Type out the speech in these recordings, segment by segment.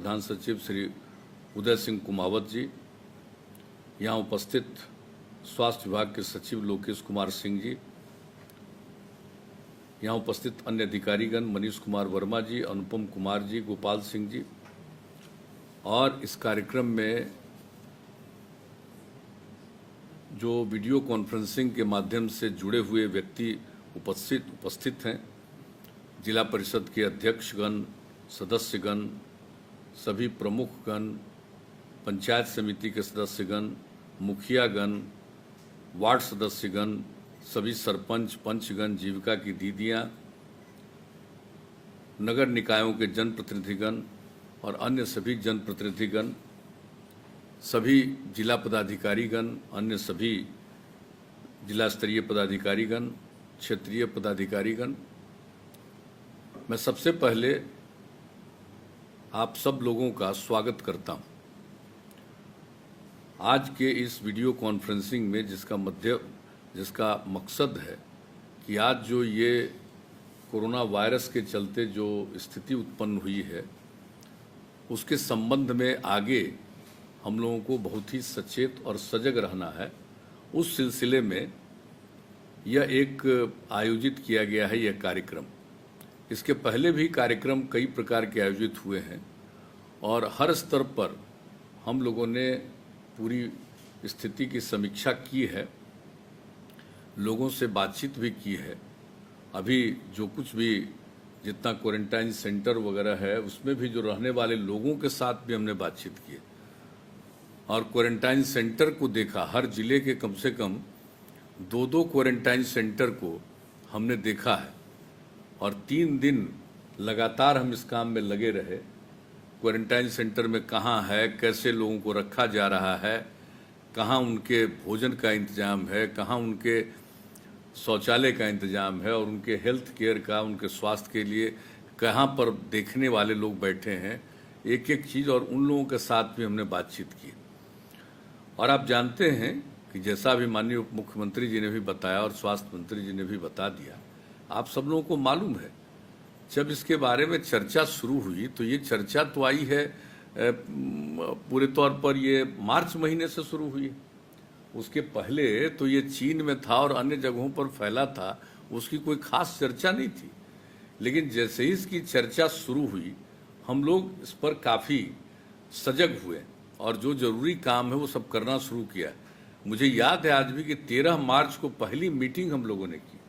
प्रधान सचिव श्री उदय सिंह कुमावत जी, यहाँ उपस्थित स्वास्थ्य विभाग के सचिव लोकेश कुमार सिंह जी, यहाँ उपस्थित अन्य अधिकारीगण मनीष कुमार वर्मा जी, अनुपम कुमार जी, गोपाल सिंह जी, और इस कार्यक्रम में जो वीडियो कॉन्फ्रेंसिंग के माध्यम से जुड़े हुए व्यक्ति उपस्थित हैं, जिला परिषद के अध्यक्षगण, सदस्यगण, सभी प्रमुखगण, पंचायत समिति के सदस्यगण, मुखियागण, वार्ड सदस्यगण, सभी सरपंच, पंचगण, जीविका की दीदियां, नगर निकायों के जनप्रतिनिधिगण और अन्य सभी जनप्रतिनिधिगण, सभी जिला पदाधिकारीगण, अन्य सभी जिला स्तरीय पदाधिकारीगण, क्षेत्रीय पदाधिकारीगण, मैं सबसे पहले आप सब लोगों का स्वागत करता हूं। आज के इस वीडियो कॉन्फ्रेंसिंग में जिसका मकसद है कि आज जो ये कोरोना वायरस के चलते जो स्थिति उत्पन्न हुई है, उसके संबंध में आगे हम लोगों को बहुत ही सचेत और सजग रहना है। उस सिलसिले में यह एक आयोजित किया गया है यह कार्यक्रम। इसके पहले भी कार्यक्रम कई प्रकार के आयोजित हुए हैं और हर स्तर पर हम लोगों ने पूरी स्थिति की समीक्षा की है, लोगों से बातचीत भी की है। अभी जो कुछ भी जितना क्वारंटाइन सेंटर वगैरह है, उसमें भी जो रहने वाले लोगों के साथ भी हमने बातचीत की और क्वारंटाइन सेंटर को देखा। हर जिले के कम से कम 2-2 क्वारंटाइन सेंटर को हमने देखा है और 3 दिन लगातार हम इस काम में लगे रहे। क्वारंटाइन सेंटर में कहाँ है, कैसे लोगों को रखा जा रहा है, कहाँ उनके भोजन का इंतजाम है, कहाँ उनके शौचालय का इंतजाम है और उनके हेल्थ केयर का, उनके स्वास्थ्य के लिए कहाँ पर देखने वाले लोग बैठे हैं, एक एक चीज़। और उन लोगों के साथ भी हमने बातचीत की। और आप जानते हैं कि जैसा अभी माननीय उप मुख्यमंत्री जी ने भी बताया और स्वास्थ्य मंत्री जी ने भी बता दिया, आप सब लोगों को मालूम है, जब इसके बारे में चर्चा शुरू हुई तो ये चर्चा तो आई है पूरे तौर पर ये मार्च महीने से शुरू हुई। उसके पहले तो ये चीन में था और अन्य जगहों पर फैला था, उसकी कोई खास चर्चा नहीं थी। लेकिन जैसे ही इसकी चर्चा शुरू हुई, हम लोग इस पर काफ़ी सजग हुए और जो जरूरी काम है वो सब करना शुरू किया। मुझे याद है आज भी कि 13 मार्च को पहली मीटिंग हम लोगों ने की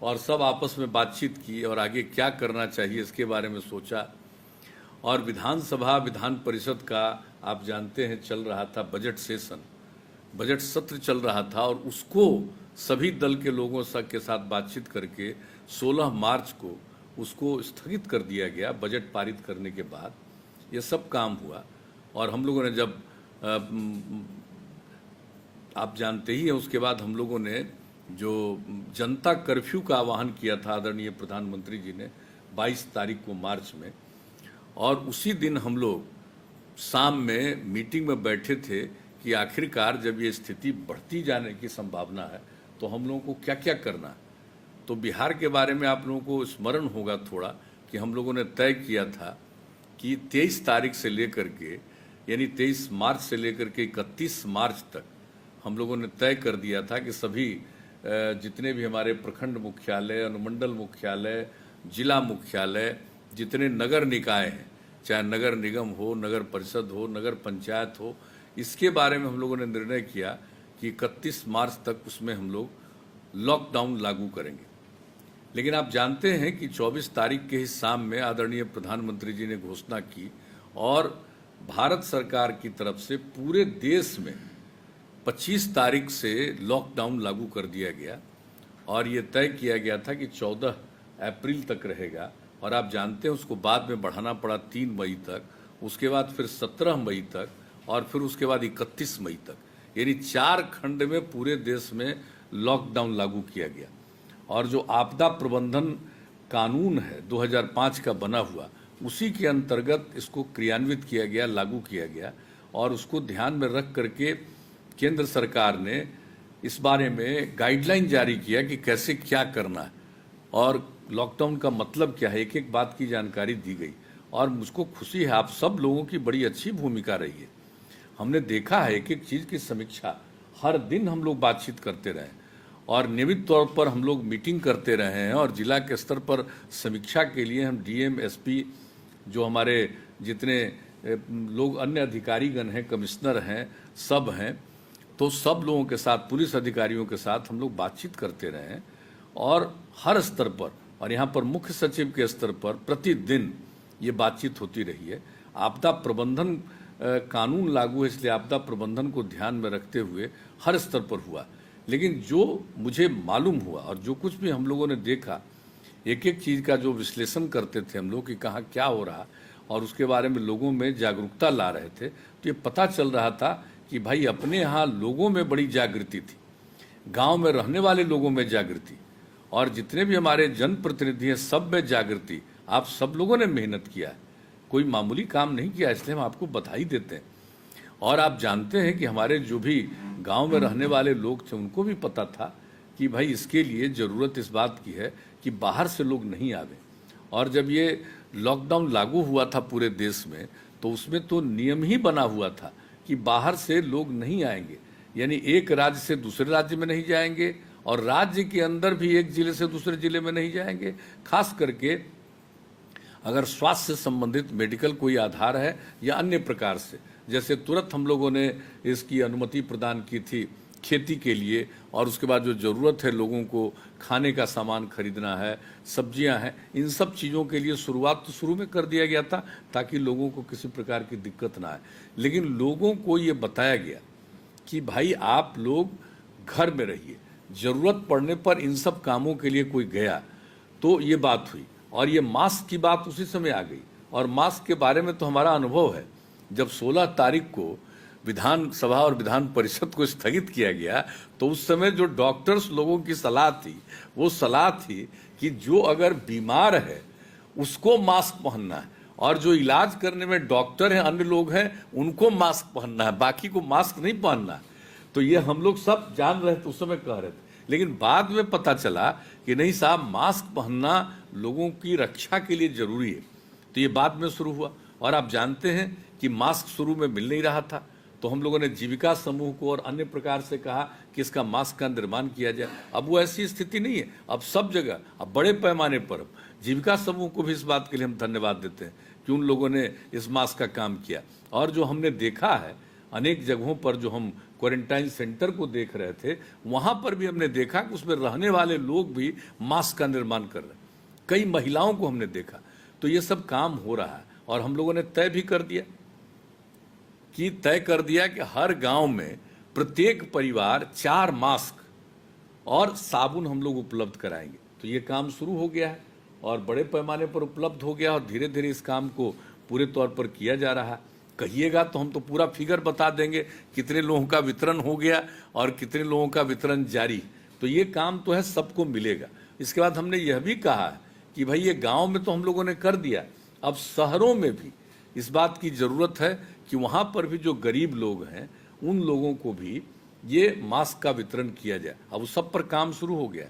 और सब आपस में बातचीत की और आगे क्या करना चाहिए इसके बारे में सोचा। और विधानसभा, विधान परिषद का आप जानते हैं चल रहा था बजट सेशन, बजट सत्र चल रहा था और उसको सभी दल के लोगों के साथ बातचीत करके 16 मार्च को उसको स्थगित कर दिया गया। बजट पारित करने के बाद ये सब काम हुआ और हम लोगों ने जब आप जानते ही हैं, उसके बाद हम लोगों ने जो जनता कर्फ्यू का आह्वान किया था आदरणीय प्रधानमंत्री जी ने 22 तारीख को मार्च में, और उसी दिन हम लोग शाम में मीटिंग में बैठे थे कि आखिरकार जब ये स्थिति बढ़ती जाने की संभावना है तो हम लोगों को क्या क्या करना है। तो बिहार के बारे में आप लोगों को स्मरण होगा थोड़ा कि हम लोगों ने तय किया था कि 23 तारीख से लेकर के, यानी 23 मार्च से लेकर के 31 मार्च तक हम लोगों ने तय कर दिया था कि सभी जितने भी हमारे प्रखंड मुख्यालय, अनुमंडल मुख्यालय, जिला मुख्यालय, जितने नगर निकाय हैं, चाहे नगर निगम हो, नगर परिषद हो, नगर पंचायत हो, इसके बारे में हम लोगों ने निर्णय किया कि 31 मार्च तक उसमें हम लोग लॉकडाउन लागू करेंगे। लेकिन आप जानते हैं कि 24 तारीख के ही शाम में आदरणीय प्रधानमंत्री जी ने घोषणा की और भारत सरकार की तरफ से पूरे देश में 25 तारीख से लॉकडाउन लागू कर दिया गया और ये तय किया गया था कि 14 अप्रैल तक रहेगा। और आप जानते हैं उसको बाद में बढ़ाना पड़ा 3 मई तक, उसके बाद फिर 17 मई तक और फिर उसके बाद 31 मई तक, यानी 4 खंड में पूरे देश में लॉकडाउन लागू किया गया। और जो आपदा प्रबंधन कानून है 2005 का बना हुआ, उसी के अंतर्गत इसको क्रियान्वित किया गया, लागू किया गया और उसको ध्यान में रख करके केंद्र सरकार ने इस बारे में गाइडलाइन जारी किया कि कैसे क्या करना है और लॉकडाउन का मतलब क्या है, एक एक बात की जानकारी दी गई। और मुझको खुशी है आप सब लोगों की बड़ी अच्छी भूमिका रही है। हमने देखा है एक एक चीज़ की समीक्षा हर दिन हम लोग बातचीत करते रहे और नियमित तौर पर हम लोग मीटिंग करते रहे हैं और जिला के स्तर पर समीक्षा के लिए हम डीएम एसपी जो हमारे जितने लोग अन्य अधिकारीगण हैं, कमिश्नर हैं, सब हैं, तो सब लोगों के साथ, पुलिस अधिकारियों के साथ हम लोग बातचीत करते रहे हैं और हर स्तर पर और यहाँ पर मुख्य सचिव के स्तर पर प्रतिदिन ये बातचीत होती रही है। आपदा प्रबंधन कानून लागू है, इसलिए आपदा प्रबंधन को ध्यान में रखते हुए हर स्तर पर हुआ। लेकिन जो मुझे मालूम हुआ और जो कुछ भी हम लोगों ने देखा, एक एक चीज़ का जो विश्लेषण करते थे हम लोग कि कहाँ क्या हो रहा और उसके बारे में लोगों में जागरूकता ला रहे थे, तो ये पता चल रहा था कि भाई अपने यहाँ लोगों में बड़ी जागृति थी, गांव में रहने वाले लोगों में जागृति और जितने भी हमारे जनप्रतिनिधि हैं सब में जागृति। आप सब लोगों ने मेहनत किया है, कोई मामूली काम नहीं किया, इसलिए हम आपको बधाई देते हैं। और आप जानते हैं कि हमारे जो भी गांव में रहने वाले लोग थे उनको भी पता था कि भाई इसके लिए ज़रूरत इस बात की है कि बाहर से लोग नहीं आवे। और जब ये लॉकडाउन लागू हुआ था पूरे देश में तो उसमें तो नियम ही बना हुआ था कि बाहर से लोग नहीं आएंगे, यानी एक राज्य से दूसरे राज्य में नहीं जाएंगे और राज्य के अंदर भी एक जिले से दूसरे जिले में नहीं जाएंगे। खास करके अगर स्वास्थ्य से संबंधित मेडिकल कोई आधार है या अन्य प्रकार से, जैसे तुरंत हम लोगों ने इसकी अनुमति प्रदान की थी खेती के लिए और उसके बाद जो ज़रूरत है लोगों को खाने का सामान खरीदना है, सब्जियां हैं, इन सब चीज़ों के लिए शुरुआत तो शुरू में कर दिया गया था ताकि लोगों को किसी प्रकार की दिक्कत ना आए। लेकिन लोगों को ये बताया गया कि भाई आप लोग घर में रहिए, ज़रूरत पड़ने पर इन सब कामों के लिए कोई गया तो ये बात हुई। और ये मास्क की बात उसी समय आ गई और मास्क के बारे में तो हमारा अनुभव है, जब 16 तारीख को विधानसभा और विधान परिषद को स्थगित किया गया तो उस समय जो डॉक्टर्स लोगों की सलाह थी वो सलाह थी कि जो अगर बीमार है उसको मास्क पहनना है और जो इलाज करने में डॉक्टर हैं, अन्य लोग हैं, उनको मास्क पहनना है, बाकी को मास्क नहीं पहनना है। तो ये हम लोग सब जान रहे थे, उस समय कह रहे थे। लेकिन बाद में पता चला कि नहीं साहब, मास्क पहनना लोगों की रक्षा के लिए जरूरी है। तो ये बाद में शुरू हुआ और आप जानते हैं कि मास्क शुरू में मिल नहीं रहा था तो हम लोगों ने जीविका समूह को और अन्य प्रकार से कहा कि इसका मास्क का निर्माण किया जाए। अब वो ऐसी स्थिति नहीं है, अब सब जगह, अब बड़े पैमाने पर जीविका समूह को भी इस बात के लिए हम धन्यवाद देते हैं कि उन लोगों ने इस मास्क का काम किया। और जो हमने देखा है अनेक जगहों पर, जो हम क्वारंटाइन सेंटर को देख रहे थे वहाँ पर भी हमने देखा कि उसमें रहने वाले लोग भी मास्क का निर्माण कर रहे हैं, कई महिलाओं को हमने देखा। तो ये सब काम हो रहा है और हम लोगों ने तय भी कर दिया कि हर गांव में प्रत्येक परिवार 4 मास्क और साबुन हम लोग उपलब्ध कराएंगे। तो ये काम शुरू हो गया है और बड़े पैमाने पर उपलब्ध हो गया और धीरे धीरे इस काम को पूरे तौर पर किया जा रहा है। कहिएगा तो हम तो पूरा फिगर बता देंगे कितने लोगों का वितरण हो गया और कितने लोगों का वितरण जारी। तो ये काम तो है, सबको मिलेगा। इसके बाद हमने यह भी कहा है कि भाई ये गांव में तो हम लोगों ने कर दिया, अब शहरों में भी इस बात की ज़रूरत है कि वहाँ पर भी जो गरीब लोग हैं उन लोगों को भी ये मास्क का वितरण किया जाए। अब उस सब पर काम शुरू हो गया,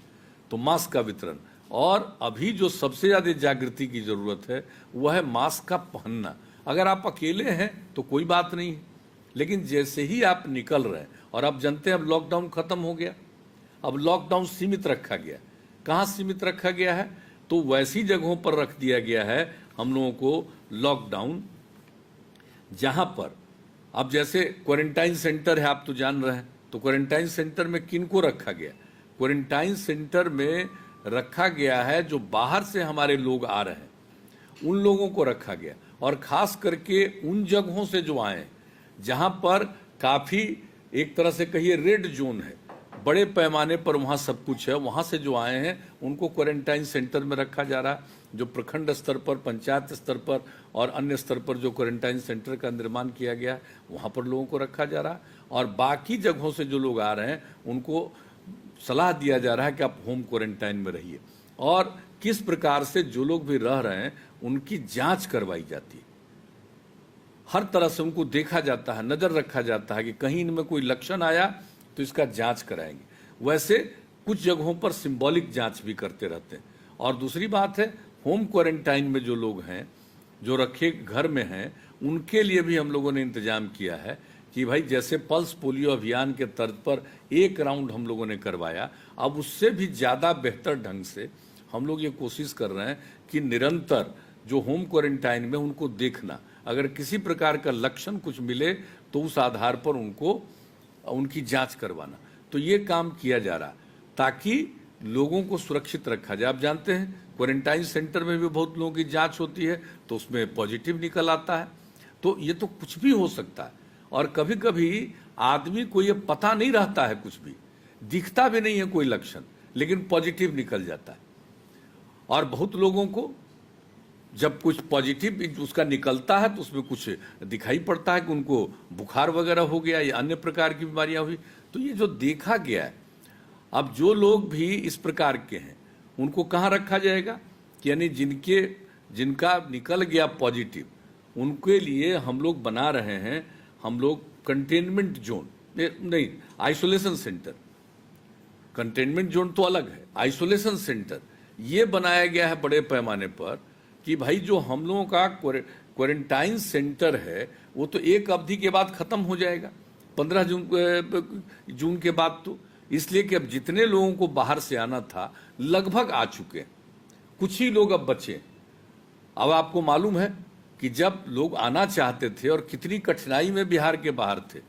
तो मास्क का वितरण। और अभी जो सबसे ज़्यादा जागृति की ज़रूरत है वह है मास्क का पहनना। अगर आप अकेले हैं तो कोई बात नहीं है, लेकिन जैसे ही आप निकल रहे हैं, और आप जानते हैं अब लॉकडाउन खत्म हो गया, अब लॉकडाउन सीमित रखा गया। कहाँ सीमित रखा गया है? तो वैसी जगहों पर रख दिया गया है हम लोगों को लॉकडाउन जहाँ पर, अब जैसे क्वारंटाइन सेंटर है, आप तो जान रहे हैं, तो क्वारंटाइन सेंटर में किन को रखा गया? क्वारंटाइन सेंटर में रखा गया है जो बाहर से हमारे लोग आ रहे हैं उन लोगों को रखा गया, और ख़ास करके उन जगहों से जो आए जहाँ पर काफ़ी एक तरह से कहिए रेड जोन है, बड़े पैमाने पर वहाँ सब कुछ है, वहाँ से जो आए हैं उनको क्वारंटाइन सेंटर में रखा जा रहा है। जो प्रखंड स्तर पर, पंचायत स्तर पर और अन्य स्तर पर जो क्वारंटाइन सेंटर का निर्माण किया गया है वहाँ पर लोगों को रखा जा रहा है, और बाकी जगहों से जो लोग आ रहे हैं उनको सलाह दिया जा रहा है कि आप होम क्वारंटाइन में रहिए। और किस प्रकार से जो लोग भी रह रहे हैं उनकी जांच करवाई जाती है, हर तरह से उनको देखा जाता है, नज़र रखा जाता है कि कहीं इनमें कोई लक्षण आया तो इसका जांच कराएंगे। वैसे कुछ जगहों पर सिंबॉलिक जांच भी करते रहते हैं। और दूसरी बात है, होम क्वारंटाइन में जो लोग हैं जो रखे घर में हैं उनके लिए भी हम लोगों ने इंतजाम किया है कि भाई जैसे पल्स पोलियो अभियान के तर्ज पर एक राउंड हम लोगों ने करवाया, अब उससे भी ज़्यादा बेहतर ढंग से हम लोग ये कोशिश कर रहे हैं कि निरंतर जो होम क्वारंटाइन में उनको देखना, अगर किसी प्रकार का लक्षण कुछ मिले तो उस आधार पर उनकी जांच करवाना। तो ये काम किया जा रहा ताकि लोगों को सुरक्षित रखा जाए। आप जानते हैं क्वारंटाइन सेंटर में भी बहुत लोगों की जांच होती है तो उसमें पॉजिटिव निकल आता है। तो ये तो कुछ भी हो सकता है, और कभी कभी आदमी को ये पता नहीं रहता है, कुछ भी दिखता भी नहीं है कोई लक्षण, लेकिन पॉजिटिव निकल जाता है। और बहुत लोगों को जब कुछ पॉजिटिव उसका निकलता है तो उसमें कुछ दिखाई पड़ता है कि उनको बुखार वगैरह हो गया या अन्य प्रकार की बीमारियां हुई। तो ये जो देखा गया है, अब जो लोग भी इस प्रकार के हैं उनको कहाँ रखा जाएगा, कि यानी जिनका निकल गया पॉजिटिव, उनके लिए हम लोग बना रहे हैं, हम लोग कंटेनमेंट जोन नहीं, आइसोलेशन सेंटर। कंटेनमेंट जोन तो अलग है, आइसोलेशन सेंटर ये बनाया गया है बड़े पैमाने पर कि भाई जो हम लोगों का क्वारंटाइन सेंटर है वो तो एक अवधि के बाद खत्म हो जाएगा, 15 जून के बाद। तो इसलिए कि अब जितने लोगों को बाहर से आना था लगभग आ चुके हैं, कुछ ही लोग अब बचे। अब आपको मालूम है कि जब लोग आना चाहते थे और कितनी कठिनाई में बिहार के बाहर थे,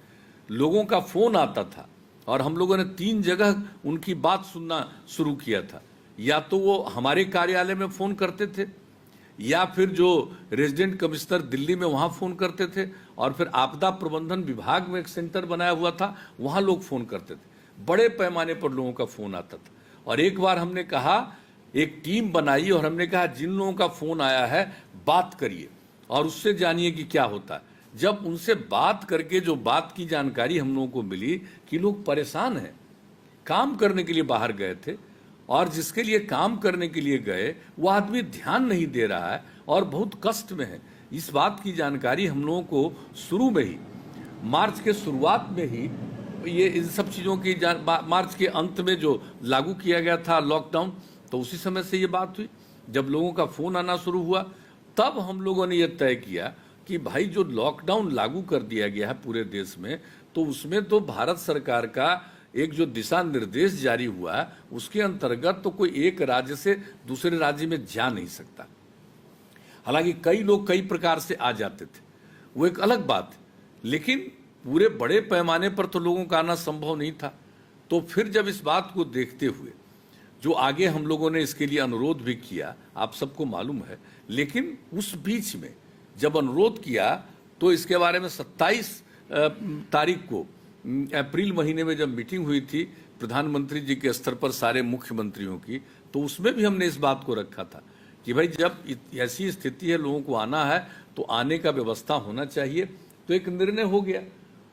लोगों का फोन आता था और हम लोगों ने 3 जगह उनकी बात सुनना शुरू किया था। या तो वो हमारे कार्यालय में फोन करते थे, या फिर जो रेजिडेंट कमिश्नर दिल्ली में वहाँ फ़ोन करते थे, और फिर आपदा प्रबंधन विभाग में एक सेंटर बनाया हुआ था वहाँ लोग फ़ोन करते थे। बड़े पैमाने पर लोगों का फ़ोन आता था। और एक बार हमने कहा, एक टीम बनाई और हमने कहा जिन लोगों का फ़ोन आया है बात करिए और उससे जानिए कि क्या होता है। जब उनसे बात करके जो बात की जानकारी हम लोगों को मिली कि लोग परेशान हैं, काम करने के लिए बाहर गए थे और जिसके लिए काम करने के लिए गए वो आदमी ध्यान नहीं दे रहा है और बहुत कष्ट में है। इस बात की जानकारी हम लोगों को शुरू में ही, मार्च के शुरुआत में ही, ये इन सब चीज़ों की मार्च के अंत में जो लागू किया गया था लॉकडाउन, तो उसी समय से ये बात हुई। जब लोगों का फ़ोन आना शुरू हुआ तब हम लोगों ने ये तय किया कि भाई जो लॉकडाउन लागू कर दिया गया है पूरे देश में, तो उसमें तो भारत सरकार का एक जो दिशा निर्देश जारी हुआ है उसके अंतर्गत तो कोई एक राज्य से दूसरे राज्य में जा नहीं सकता। हालांकि कई लोग कई प्रकार से आ जाते थे, वो एक अलग बात है, लेकिन पूरे बड़े पैमाने पर तो लोगों का आना संभव नहीं था। तो फिर जब इस बात को देखते हुए जो आगे हम लोगों ने इसके लिए अनुरोध भी किया, आप सबको मालूम है, लेकिन उस बीच में जब अनुरोध किया तो इसके बारे में 27 तारीख को अप्रैल महीने में जब मीटिंग हुई थी प्रधानमंत्री जी के स्तर पर सारे मुख्यमंत्रियों की, तो उसमें भी हमने इस बात को रखा था कि भाई जब ऐसी स्थिति है, लोगों को आना है तो आने का व्यवस्था होना चाहिए। तो एक निर्णय हो गया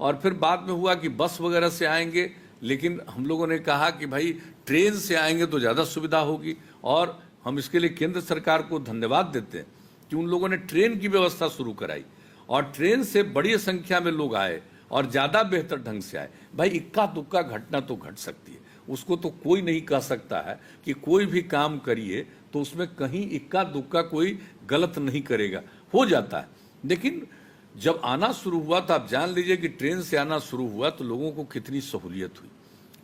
और फिर बाद में हुआ कि बस वगैरह से आएंगे, लेकिन हम लोगों ने कहा कि भाई ट्रेन से आएंगे तो ज़्यादा सुविधा होगी, और हम इसके लिए केंद्र सरकार को धन्यवाद देते हैं कि उन लोगों ने ट्रेन की व्यवस्था शुरू कराई और ट्रेन से बड़ी संख्या में लोग आए और ज़्यादा बेहतर ढंग से आए। भाई इक्का दुक्का घटना तो घट सकती है, उसको तो कोई नहीं कह सकता है कि कोई भी काम करिए तो उसमें कहीं इक्का दुक्का कोई गलत नहीं करेगा, हो जाता है। लेकिन जब आना शुरू हुआ तो आप जान लीजिए कि ट्रेन से आना शुरू हुआ तो लोगों को कितनी सहूलियत हुई,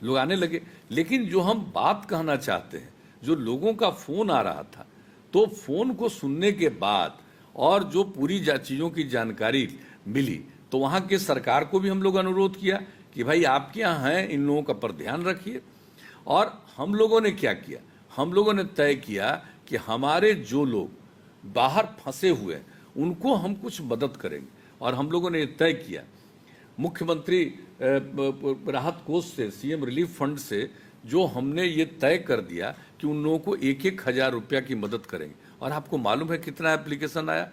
लोग आने लगे। लेकिन जो हम बात कहना चाहते हैं, जो लोगों का फ़ोन आ रहा था, तो फ़ोन को सुनने के बाद और जो पूरी चीज़ों की जानकारी मिली, तो वहाँ के सरकार को भी हम लोग अनुरोध किया कि भाई आपके यहाँ हैं, इन लोगों का पर ध्यान रखिए। और हम लोगों ने क्या किया, हम लोगों ने तय किया कि हमारे जो लोग बाहर फंसे हुए हैं उनको हम कुछ मदद करेंगे। और हम लोगों ने ये तय किया, मुख्यमंत्री राहत कोष से, सीएम रिलीफ फंड से, जो हमने ये तय कर दिया कि उन लोगों को 1-1 हज़ार रुपया की मदद करेंगे। और आपको मालूम है कितना एप्लीकेशन आया,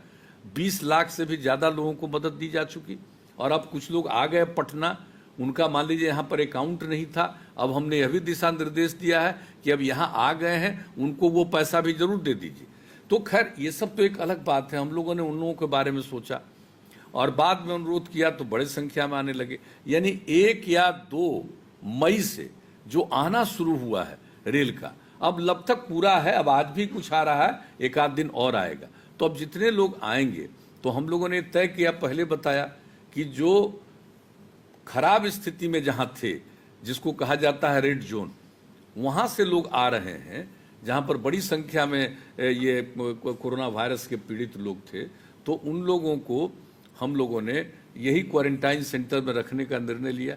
20 लाख से भी ज़्यादा लोगों को मदद दी जा चुकी। और अब कुछ लोग आ गए पटना, उनका मान लीजिए यहाँ पर अकाउंट नहीं था, अब हमने यह भी दिशा निर्देश दिया है कि अब यहाँ आ गए हैं, उनको वो पैसा भी जरूर दे दीजिए। तो खैर ये सब तो एक अलग बात है, हम लोगों ने उन लोगों के बारे में सोचा और बाद में अनुरोध किया तो बड़े संख्या में आने लगे। यानी 1 या 2 मई से जो आना शुरू हुआ है रेल का, अब लब तक पूरा है, अब आज भी कुछ आ रहा है, 1 आध दिन और आएगा। तो अब जितने लोग आएंगे तो हम लोगों ने तय किया, पहले बताया कि जो खराब स्थिति में जहां थे, जिसको कहा जाता है रेड जोन, वहां से लोग आ रहे हैं, जहां पर बड़ी संख्या में ये कोरोना वायरस के पीड़ित लोग थे, तो उन लोगों को हम लोगों ने यही क्वारंटाइन सेंटर में रखने का निर्णय लिया।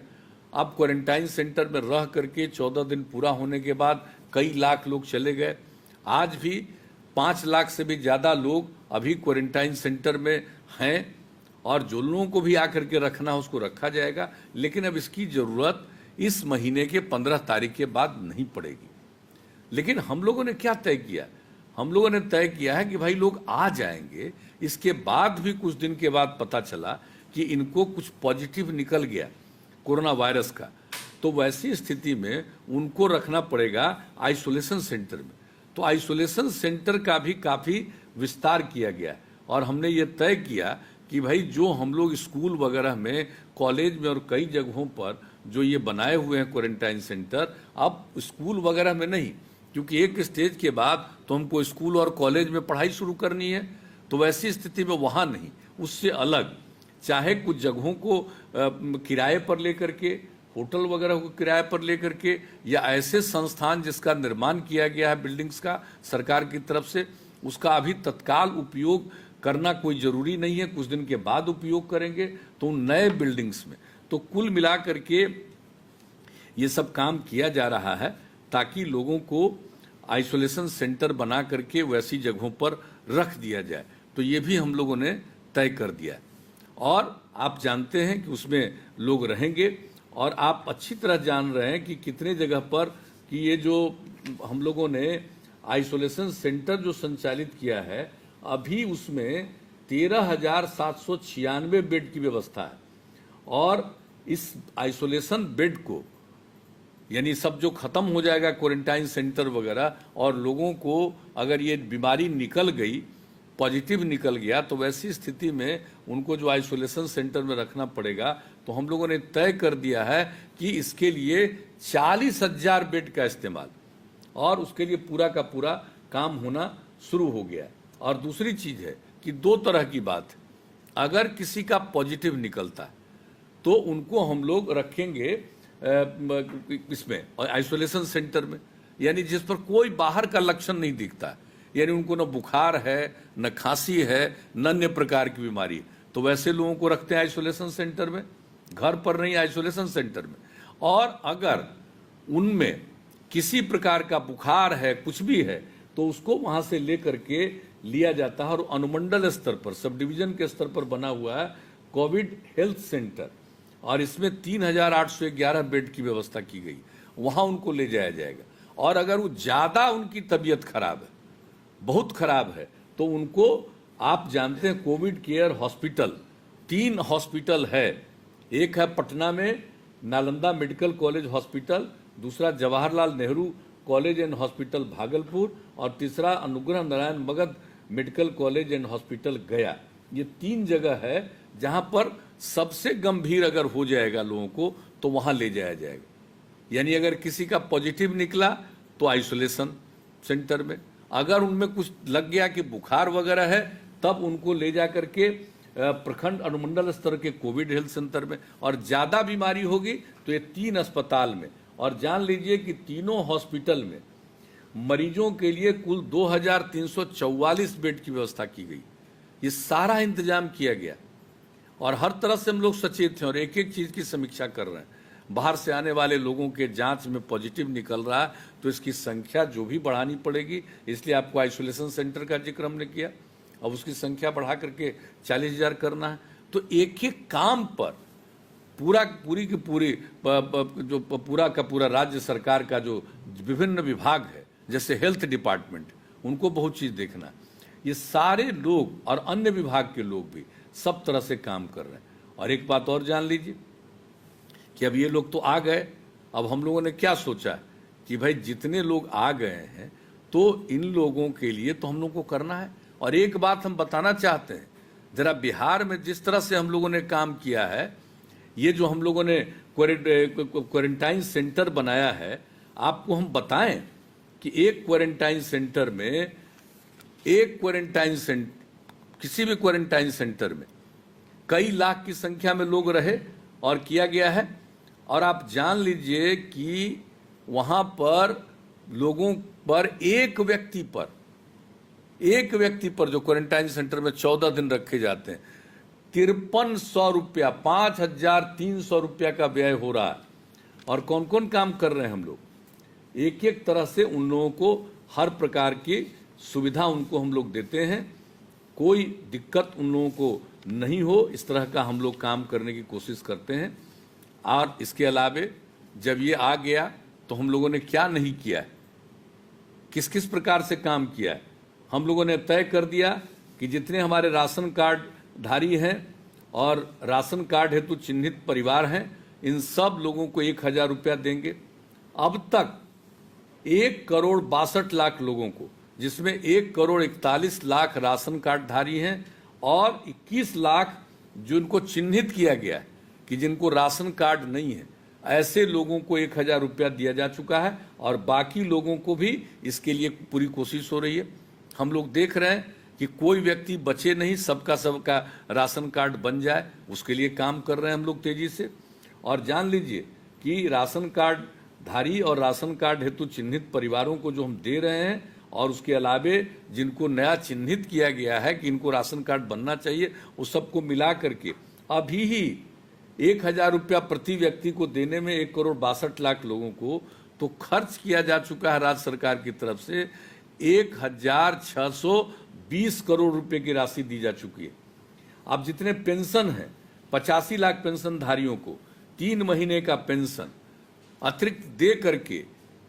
अब क्वारंटाइन सेंटर में रह करके 14 दिन पूरा होने के बाद कई लाख लोग चले गए। आज भी 5 लाख से भी ज़्यादा लोग अभी क्वारंटाइन सेंटर में हैं, और जो लोगों को भी आकर के रखना है उसको रखा जाएगा, लेकिन अब इसकी ज़रूरत इस महीने के 15 तारीख के बाद नहीं पड़ेगी। लेकिन हम लोगों ने क्या तय किया? हम लोगों ने तय किया है कि भाई लोग आ जाएंगे, इसके बाद भी कुछ दिन के बाद पता चला कि इनको कुछ पॉजिटिव निकल गया कोरोना वायरस का, तो वैसी स्थिति में उनको रखना पड़ेगा आइसोलेशन सेंटर में। तो आइसोलेशन सेंटर का भी काफ़ी विस्तार किया गया, और हमने ये तय किया कि भाई जो हम लोग स्कूल वगैरह में, कॉलेज में और कई जगहों पर जो ये बनाए हुए हैं क्वारंटाइन सेंटर, अब स्कूल वगैरह में नहीं, क्योंकि एक स्टेज के बाद तो हमको स्कूल और कॉलेज में पढ़ाई शुरू करनी है, तो वैसी स्थिति में वहाँ नहीं, उससे अलग चाहे कुछ जगहों को किराए पर लेकर के, होटल वगैरह को किराए पर लेकर के, या ऐसे संस्थान जिसका निर्माण किया गया है बिल्डिंग्स का सरकार की तरफ से, उसका अभी तत्काल उपयोग करना कोई ज़रूरी नहीं है, कुछ दिन के बाद उपयोग करेंगे, तो उन नए बिल्डिंग्स में। तो कुल मिला करके ये सब काम किया जा रहा है ताकि लोगों को आइसोलेशन सेंटर बना करके वैसी जगहों पर रख दिया जाए। तो ये भी हम लोगों ने तय कर दिया, और आप जानते हैं कि उसमें लोग रहेंगे, और आप अच्छी तरह जान रहे हैं कि कितने जगह पर कि ये जो हम लोगों ने आइसोलेशन सेंटर जो संचालित किया है, अभी उसमें 13,796 बेड की व्यवस्था है, और इस आइसोलेशन बेड को, यानी सब जो खत्म हो जाएगा क्वारंटाइन सेंटर वगैरह, और लोगों को अगर ये बीमारी निकल गई, पॉजिटिव निकल गया, तो वैसी स्थिति में उनको जो आइसोलेशन सेंटर में रखना पड़ेगा, तो हम लोगों ने तय कर दिया है कि इसके लिए 40,000 बेड का इस्तेमाल, और उसके लिए पूरा का पूरा काम होना शुरू हो गया। और दूसरी चीज़ है कि 2 तरह की बात है, अगर किसी का पॉजिटिव निकलता है तो उनको हम लोग रखेंगे इसमें आइसोलेशन सेंटर में, यानी जिस पर कोई बाहर का लक्षण नहीं दिखता है, यानी उनको न बुखार है, न खांसी है, न अन्य प्रकार की बीमारी है, तो वैसे लोगों को रखते हैं आइसोलेशन सेंटर में, घर पर नहीं, आइसोलेशन सेंटर में। और अगर उनमें किसी प्रकार का बुखार है, कुछ भी है, तो उसको वहाँ से ले करके लिया जाता है, और अनुमंडल स्तर पर, सब डिवीजन के स्तर पर बना हुआ है कोविड हेल्थ सेंटर, और इसमें 3,811 बेड की व्यवस्था की गई, वहाँ उनको ले जाया जाएगा। और अगर वो ज़्यादा उनकी तबीयत खराब है, बहुत खराब है, तो उनको, आप जानते हैं कोविड केयर हॉस्पिटल 3 हॉस्पिटल है, एक है पटना में नालंदा मेडिकल कॉलेज हॉस्पिटल, दूसरा Jawaharlal Nehru college and hospital Bhagalpur, और तीसरा Anugrah Narayan Magadh medical college and hospital गया। ये 3 जगह है जहां पर सबसे गंभीर अगर हो जाएगा लोगों को तो वहां ले जाया जाएगा। यानी अगर किसी का पॉजिटिव निकला तो आइसोलेशन सेंटर में, अगर उनमें कुछ लग गया कि बुखार वगैरह है, तब उनको ले जा करके प्रखंड अनुमंडल स्तर के कोविड हेल्थ सेंटर में, और ज़्यादा बीमारी होगी तो ये 3 अस्पताल में। और जान लीजिए कि तीनों हॉस्पिटल में मरीजों के लिए कुल 2,344 बेड की व्यवस्था की गई। ये सारा इंतजाम किया गया, और हर तरह से हम लोग सचेत हैं और एक एक चीज़ की समीक्षा कर रहे हैं। बाहर से आने वाले लोगों के जांच में पॉजिटिव निकल रहा है तो इसकी संख्या जो भी बढ़ानी पड़ेगी, इसलिए आपको आइसोलेशन सेंटर का जिक्र हमने किया। अब उसकी संख्या बढ़ा करके 40,000 करना है। तो एक एक काम पर पूरी की पूरी जो पूरा का पूरा राज्य सरकार का जो विभिन्न विभाग है, जैसे हेल्थ डिपार्टमेंट, उनको बहुत चीज़ देखना है। ये सारे लोग और अन्य विभाग के लोग भी सब तरह से काम कर रहे हैं। और एक बात और जान लीजिए कि अब ये लोग तो आ गए, अब हम लोगों ने क्या सोचा कि भाई जितने लोग आ गए हैं तो इन लोगों के लिए तो हम लोग को करना है। और एक बात हम बताना चाहते हैं, जरा बिहार में जिस तरह से हम लोगों ने काम किया है, ये जो हम लोगों ने क्वारंटाइन सेंटर बनाया है, आपको हम बताएं कि एक क्वारंटाइन सेंटर में, एक क्वारंटाइन किसी भी क्वारंटाइन सेंटर में कई लाख की संख्या में लोग रहे और किया गया है। और आप जान लीजिए कि वहां पर लोगों पर एक व्यक्ति पर जो क्वारंटाइन सेंटर में 14 दिन रखे जाते हैं 5300 रुपया 5300 रुपया का व्यय हो रहा है। और कौन कौन काम कर रहे हैं हम लोग, एक एक तरह से उन लोगों को हर प्रकार की सुविधा उनको हम लोग देते हैं, कोई दिक्कत उन लोगों को नहीं हो, इस तरह का हम लोग काम करने की कोशिश करते हैं। और इसके अलावे जब ये आ गया तो हम लोगों ने क्या नहीं किया है, किस किस प्रकार से काम किया है। हम लोगों ने तय कर दिया कि जितने हमारे राशन कार्ड धारी हैं और राशन कार्ड हेतु चिन्हित परिवार हैं, इन सब लोगों को 1000 रुपया देंगे। अब तक 1,62,00,000 लोगों को, जिसमें 1,41,00,000 राशन कार्ड धारी हैं और 21 लाख जिनको चिन्हित किया गया है कि जिनको राशन कार्ड नहीं है, ऐसे लोगों को 1000 रुपया दिया जा चुका है। और बाकी लोगों को भी इसके लिए पूरी कोशिश हो रही है। हम लोग देख रहे हैं कि कोई व्यक्ति बचे नहीं, सबका राशन कार्ड बन जाए, उसके लिए काम कर रहे हैं हम लोग तेजी से। और जान लीजिए कि राशन कार्ड धारी और राशन कार्ड हेतु चिन्हित परिवारों को जो हम दे रहे हैं और उसके अलावे जिनको नया चिन्हित किया गया है कि इनको राशन कार्ड बनना चाहिए, उस सबको मिला करके अभी ही 1000 रुपया प्रति व्यक्ति को देने में 1,62,00,000 लोगों को तो खर्च किया जा चुका है राज्य सरकार की तरफ से 1,620 करोड़ रुपए की राशि दी जा चुकी है। अब जितने पेंशन है 85 लाख पेंशन धारियों को 3 महीने का पेंशन अतिरिक्त दे करके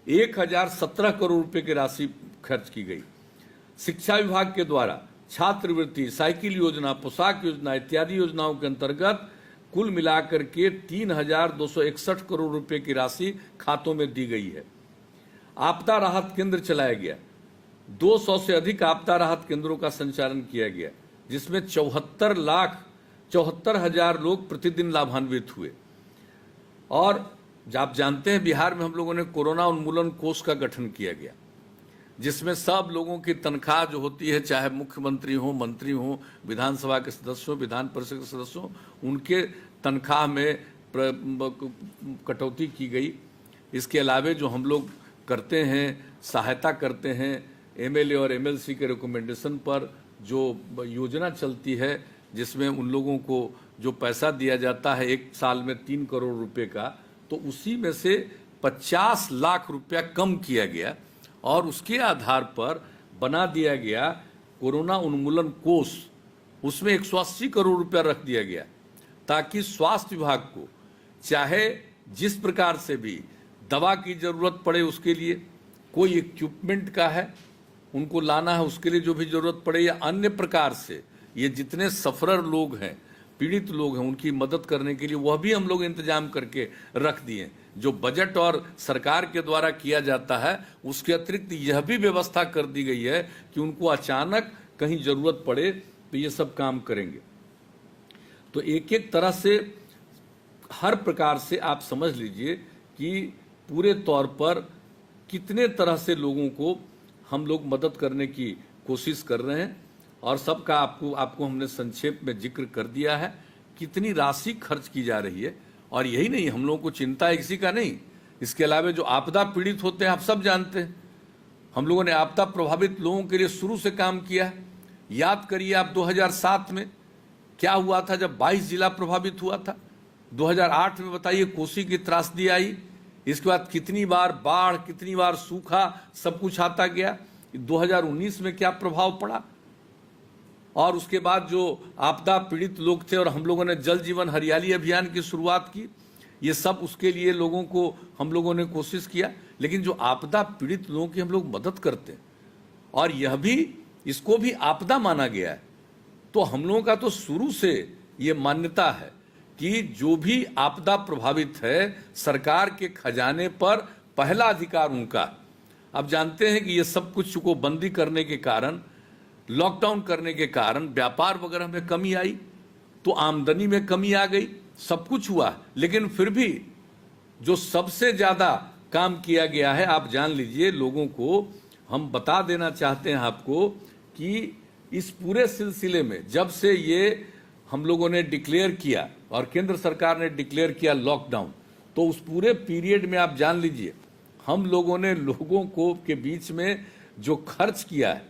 1,017 करोड़ रुपए की राशि खर्च की गई। शिक्षा विभाग के द्वारा छात्रवृत्ति, साइकिल योजना, पोशाक योजना इत्यादि योजनाओं के अंतर्गत कुल मिलाकर के 3,261 करोड़ रुपए की राशि खातों में दी गई है। आपदा राहत केंद्र चलाया गया, 200 से अधिक आपदा राहत केंद्रों का संचालन किया गया, जिसमें 74,74,000 लोग प्रतिदिन लाभान्वित हुए। और आप जानते हैं बिहार में हम लोगों ने कोरोना उन्मूलन कोष का गठन किया गया, जिसमें सब लोगों की तनख्वाह जो होती है, चाहे मुख्यमंत्री हो, मंत्री हो, विधानसभा के सदस्य हो, विधान परिषद के सदस्य हो, उनके तनख्वाह में कटौती की गई। इसके अलावे जो हम लोग करते हैं, सहायता करते हैं, एमएलए और एमएलसी के रिकमेंडेशन पर जो योजना चलती है, जिसमें उन लोगों को जो पैसा दिया जाता है 1 साल में 3 करोड़ रुपए का, तो उसी में से 50 लाख रुपया कम किया गया और उसके आधार पर बना दिया गया कोरोना उन्मूलन कोष। उसमें 180 करोड़ रुपया रख दिया गया ताकि स्वास्थ्य विभाग को चाहे जिस प्रकार से भी दवा की जरूरत पड़े, उसके लिए कोई इक्विपमेंट का है उनको लाना है, उसके लिए जो भी जरूरत पड़े, या अन्य प्रकार से ये जितने सफरर लोग हैं, पीड़ित लोग हैं, उनकी मदद करने के लिए वह भी हम लोग इंतजाम करके रख दिए। जो बजट और सरकार के द्वारा किया जाता है उसके अतिरिक्त यह भी व्यवस्था कर दी गई है कि उनको अचानक कहीं जरूरत पड़े तो ये सब काम करेंगे। तो एक एक तरह से हर प्रकार से आप समझ लीजिए कि पूरे तौर पर कितने तरह से लोगों को हम लोग मदद करने की कोशिश कर रहे हैं। और सबका आपको हमने संक्षेप में जिक्र कर दिया है कितनी राशि खर्च की जा रही है। और यही नहीं, हम लोगों को चिंता है किसी का नहीं, इसके अलावा जो आपदा पीड़ित होते हैं आप सब जानते हैं, हम लोगों ने आपदा प्रभावित लोगों के लिए शुरू से काम किया है। याद करिए आप 2007 में क्या हुआ था जब 22 जिला प्रभावित हुआ था। 2008 में बताइए कोसी की त्रासदी आई, इसके बाद कितनी बार बाढ़, कितनी बार सूखा, सब कुछ आता गया। 2019 में क्या प्रभाव पड़ा। और उसके बाद जो आपदा पीड़ित लोग थे और हम लोगों ने जल जीवन हरियाली अभियान की शुरुआत की, ये सब उसके लिए लोगों को हम लोगों ने कोशिश किया। लेकिन जो आपदा पीड़ित लोगों की हम लोग मदद करते हैं और यह भी, इसको भी आपदा माना गया है, तो हम लोगों का तो शुरू से ये मान्यता है कि जो भी आपदा प्रभावित है सरकार के खजाने पर पहला अधिकार उनका। अब जानते हैं कि ये सब कुछ को बंदी करने के कारण, लॉकडाउन करने के कारण व्यापार वगैरह में कमी आई, तो आमदनी में कमी आ गई, सब कुछ हुआ। लेकिन फिर भी जो सबसे ज्यादा काम किया गया है, आप जान लीजिए, लोगों को हम बता देना चाहते हैं आपको कि इस पूरे सिलसिले में जब से ये हम लोगों ने डिक्लेयर किया और केंद्र सरकार ने डिक्लेयर किया लॉकडाउन, तो उस पूरे पीरियड में आप जान लीजिए हम लोगों ने लोगों को के बीच में जो खर्च किया है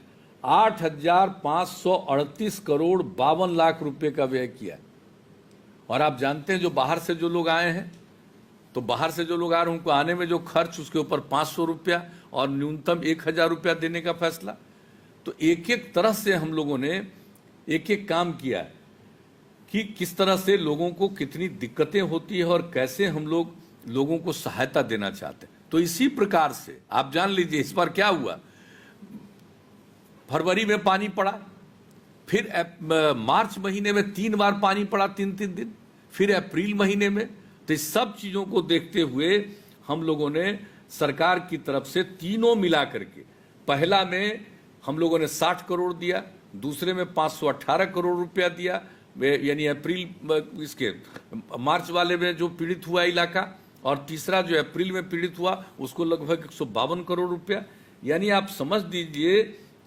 8,538 करोड़ 52 लाख रुपए का व्यय किया। और आप जानते हैं जो बाहर से जो लोग आए हैं, तो बाहर से जो लोग आ रहे हैं उनको आने में जो खर्च, उसके ऊपर 500 रुपया और न्यूनतम 1,000 रुपया देने का फैसला। तो एक एक तरह से हम लोगों ने एक एक काम किया है कि किस तरह से लोगों को कितनी दिक्कतें होती है और कैसे हम लोग लोगों को सहायता देना चाहते हैं। तो इसी प्रकार से आप जान लीजिए इस बार क्या हुआ, फरवरी में पानी पड़ा, फिर मार्च महीने में 3 बार पानी पड़ा 3-3 दिन, फिर अप्रैल महीने में। तो इस सब चीजों को देखते हुए हम लोगों ने सरकार की तरफ से तीनों मिला करके, पहला में हम लोगों ने 60 करोड़ दिया, दूसरे में 518 करोड़ रुपया दिया, यानी अप्रैल इसके मार्च वाले में जो पीड़ित हुआ इलाका, और तीसरा जो अप्रैल में पीड़ित हुआ उसको लगभग 152 करोड़ रुपया। यानी आप समझ दीजिए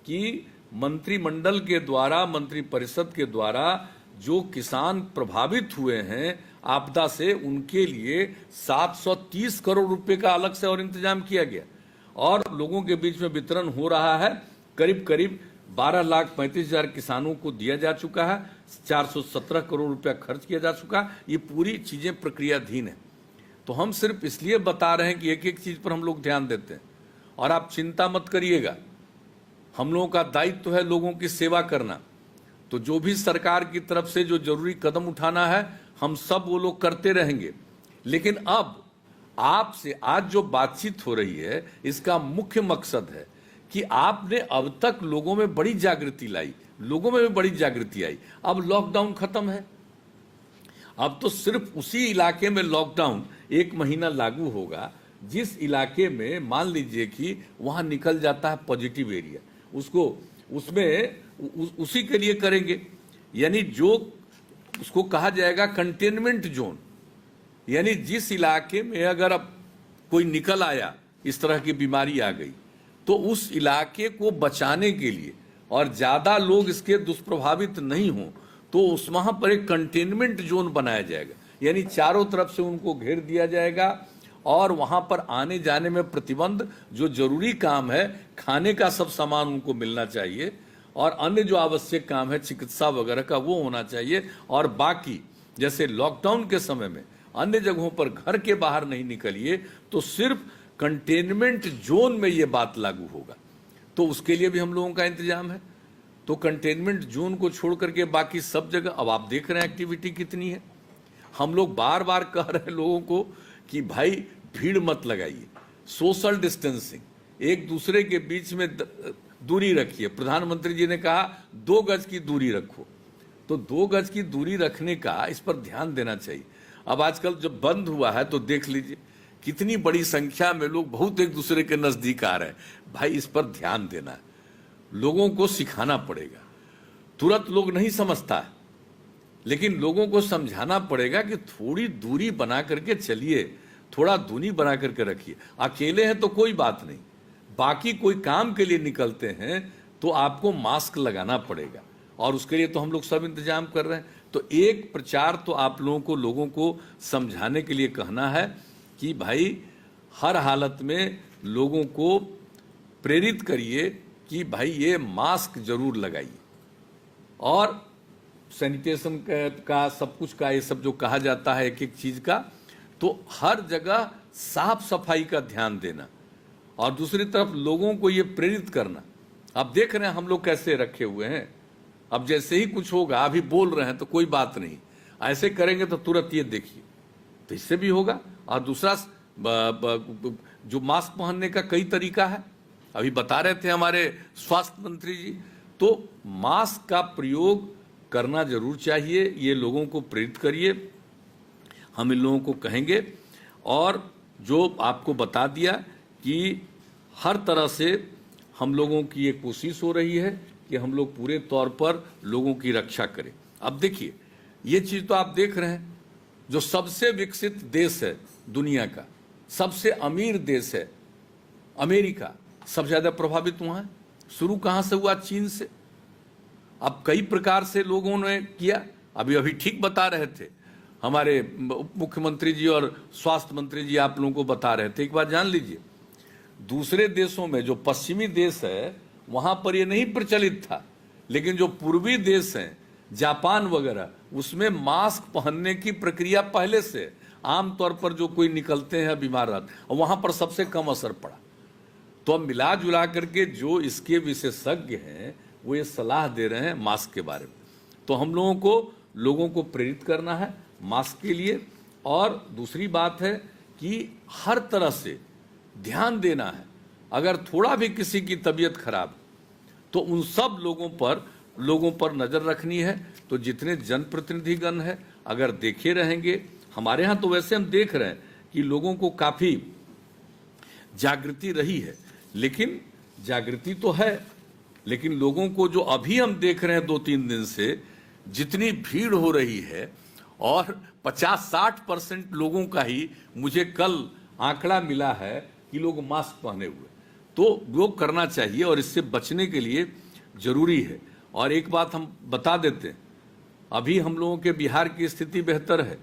कि मंत्रिमंडल के द्वारा, मंत्रिपरिषद के द्वारा जो किसान प्रभावित हुए हैं आपदा से, उनके लिए 730 करोड़ रुपए का अलग से और इंतजाम किया गया और लोगों के बीच में वितरण हो रहा है। करीब करीब 12,35,000 किसानों को दिया जा चुका है, 417 करोड़ रुपया खर्च किया जा चुका है। ये पूरी चीजें प्रक्रियाधीन है। तो हम सिर्फ इसलिए बता रहे हैं कि एक एक चीज पर हम लोग ध्यान देते हैं। और आप चिंता मत करिएगा, हम लोगों का दायित्व है लोगों की सेवा करना। तो जो भी सरकार की तरफ से जो जरूरी कदम उठाना है हम सब वो लोग करते रहेंगे। लेकिन अब आपसे आज जो बातचीत हो रही है इसका मुख्य मकसद है कि आपने अब तक लोगों में बड़ी जागृति लाई, लोगों में भी बड़ी जागृति आई। अब लॉकडाउन खत्म है, अब तो सिर्फ उसी इलाके में लॉकडाउन 1 महीना लागू होगा जिस इलाके में मान लीजिए कि वहां निकल जाता है पॉजिटिव एरिया, उसको उसमें उसी के लिए करेंगे। यानी जो उसको कहा जाएगा कंटेनमेंट जोन, यानी जिस इलाके में अगर अब कोई निकल आया, इस तरह की बीमारी आ गई, तो उस इलाके को बचाने के लिए और ज्यादा लोग इसके दुष्प्रभावित नहीं हों, तो उस वहां पर एक कंटेनमेंट जोन बनाया जाएगा। यानी चारों तरफ से उनको घेर दिया जाएगा और वहां पर आने जाने में प्रतिबंध, जो जरूरी काम है खाने का सब सामान उनको मिलना चाहिए और अन्य जो आवश्यक काम है चिकित्सा वगैरह का वो होना चाहिए। और बाकी जैसे लॉकडाउन के समय में अन्य जगहों पर घर के बाहर नहीं निकलिए, तो सिर्फ कंटेनमेंट जोन में ये बात लागू होगा। तो उसके लिए भी हम लोगों का इंतजाम है। तो कंटेनमेंट जोन को छोड़ करके बाकी सब जगह अब आप देख रहे हैं एक्टिविटी कितनी है। हम लोग बार बार कह रहे हैं लोगों को कि भाई भीड़ मत लगाइए, सोशल डिस्टेंसिंग, एक दूसरे के बीच में दूरी रखिए। प्रधानमंत्री जी ने कहा 2 गज की दूरी रखो, तो 2 गज की दूरी रखने का इस पर ध्यान देना चाहिए। अब आजकल जब बंद हुआ है तो देख लीजिए कितनी बड़ी संख्या में लोग बहुत एक दूसरे के नजदीक आ रहे हैं। भाई इस पर ध्यान देना है, लोगों को सिखाना पड़ेगा। तुरंत लोग नहीं समझता है, लेकिन लोगों को समझाना पड़ेगा कि थोड़ी दूरी बना करके चलिए, थोड़ा दूरी बना करके रखिए। अकेले हैं तो कोई बात नहीं, बाकी कोई काम के लिए निकलते हैं तो आपको मास्क लगाना पड़ेगा और उसके लिए तो हम लोग सब इंतजाम कर रहे हैं। तो एक प्रचार तो आप लोगों को, लोगों को समझाने के लिए कहना है कि भाई हर हालत में लोगों को प्रेरित करिए कि भाई ये मास्क जरूर लगाइए और सैनिटेशन का सब कुछ का ये सब जो कहा जाता है एक एक चीज का, तो हर जगह साफ सफाई का ध्यान देना और दूसरी तरफ लोगों को ये प्रेरित करना। अब देख रहे हैं हम लोग कैसे रखे हुए हैं, अब जैसे ही कुछ होगा अभी बोल रहे हैं तो कोई बात नहीं, ऐसे करेंगे तो तुरंत ये देखिए, तो इससे भी होगा। और दूसरा जो मास्क पहनने का कई तरीका है, अभी बता रहे थे हमारे स्वास्थ्य मंत्री जी, तो मास्क का प्रयोग करना जरूर चाहिए। ये लोगों को प्रेरित करिए, हम इन लोगों को कहेंगे। और जो आपको बता दिया कि हर तरह से हम लोगों की ये कोशिश हो रही है कि हम लोग पूरे तौर पर लोगों की रक्षा करें। अब देखिए ये चीज तो आप देख रहे हैं, जो सबसे विकसित देश है दुनिया का, सबसे अमीर देश है अमेरिका, सबसे ज्यादा प्रभावित वहां है। शुरू कहां से हुआ? चीन से। अब कई प्रकार से लोगों ने किया। अभी अभी ठीक बता रहे थे हमारे उप मुख्यमंत्री जी और स्वास्थ्य मंत्री जी, आप लोगों को बता रहे थे। एक बात जान लीजिए, दूसरे देशों में जो पश्चिमी देश है वहां पर ये नहीं प्रचलित था, लेकिन जो पूर्वी देश हैं, जापान वगैरह, उसमें मास्क पहनने की प्रक्रिया पहले से, आमतौर पर जो कोई निकलते हैं बीमार रहते, और वहां पर सबसे कम असर पड़ा। तो अब मिला जुला करके जो इसके विशेषज्ञ हैं वो ये सलाह दे रहे हैं मास्क के बारे में। तो हम लोगों को प्रेरित करना है मास्क के लिए। और दूसरी बात है कि हर तरह से ध्यान देना है। अगर थोड़ा भी किसी की तबीयत खराब तो उन सब लोगों पर नजर रखनी है। तो जितने जनप्रतिनिधिगण हैं अगर देखे रहेंगे, हमारे यहाँ तो वैसे हम देख रहे हैं कि लोगों को काफी जागृति रही है, लेकिन जागृति तो है, लेकिन लोगों को जो अभी हम देख रहे हैं 2-3 दिन से जितनी भीड़ हो रही है, और 50-60% लोगों का ही मुझे कल आंकड़ा मिला है कि लोग मास्क पहने हुए। तो योग करना चाहिए और इससे बचने के लिए जरूरी है। और एक बात हम बता देते हैं, अभी हम लोगों के बिहार की स्थिति बेहतर है।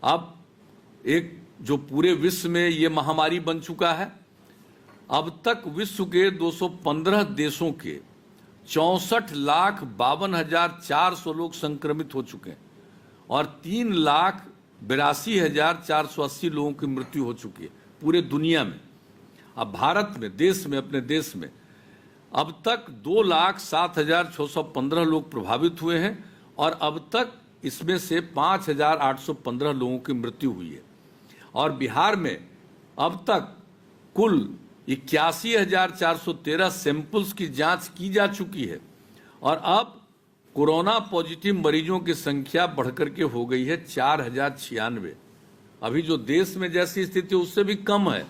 अब एक जो पूरे विश्व में ये महामारी बन चुका है, अब तक विश्व के 215 देशों के 64,52,400 लोग संक्रमित हो चुके हैं और 3,82,480 लोगों की मृत्यु हो चुकी है पूरे दुनिया में। अब भारत में, अपने देश में अब तक 2,07,615 लोग प्रभावित हुए हैं और अब तक इसमें से 5,815 लोगों की मृत्यु हुई है। और बिहार में अब तक कुल 81,413 सैंपल्स की जांच की जा चुकी है और अब कोरोना पॉजिटिव मरीजों की संख्या बढ़कर के हो गई है 4,096। अभी जो देश में जैसी स्थिति है उससे भी कम है,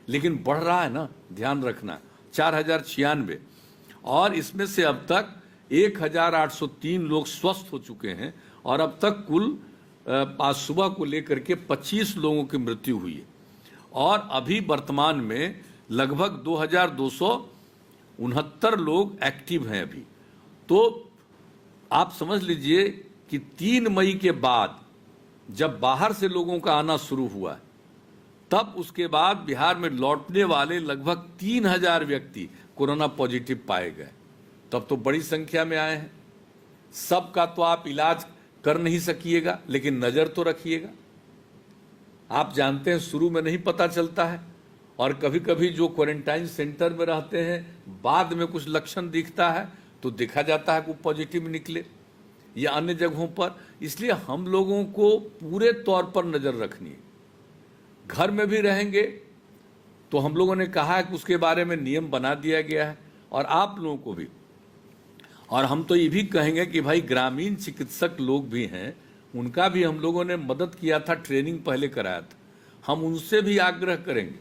लेकिन बढ़ रहा है ना, ध्यान रखना, 4,096। और इसमें से अब तक 1,803 लोग स्वस्थ हो चुके हैं और अब तक कुल आज सुबह को लेकर के 25 लोगों की मृत्यु हुई है। और अभी वर्तमान में लगभग 2,269 लोग एक्टिव हैं अभी। तो आप समझ लीजिए कि 3 मई के बाद जब बाहर से लोगों का आना शुरू हुआ, तब उसके बाद बिहार में लौटने वाले लगभग 3,000 व्यक्ति कोरोना पॉजिटिव पाए गए। तब तो बड़ी संख्या में आए हैं। सबका तो आप इलाज कर नहीं सकिएगा, लेकिन नजर तो रखिएगा। आप जानते हैं शुरू में नहीं पता चलता है, और कभी कभी जो क्वारंटाइन सेंटर में रहते हैं बाद में कुछ लक्षण दिखता है तो देखा जाता है कि पॉजिटिव निकले, या अन्य जगहों पर। इसलिए हम लोगों को पूरे तौर पर नजर रखनी है। घर में भी रहेंगे तो हम लोगों ने कहा है कि उसके बारे में नियम बना दिया गया है, और आप लोगों को भी। और हम तो ये भी कहेंगे कि भाई ग्रामीण चिकित्सक लोग भी हैं, उनका भी हम लोगों ने मदद किया था, ट्रेनिंग पहले कराया था। हम उनसे भी आग्रह करेंगे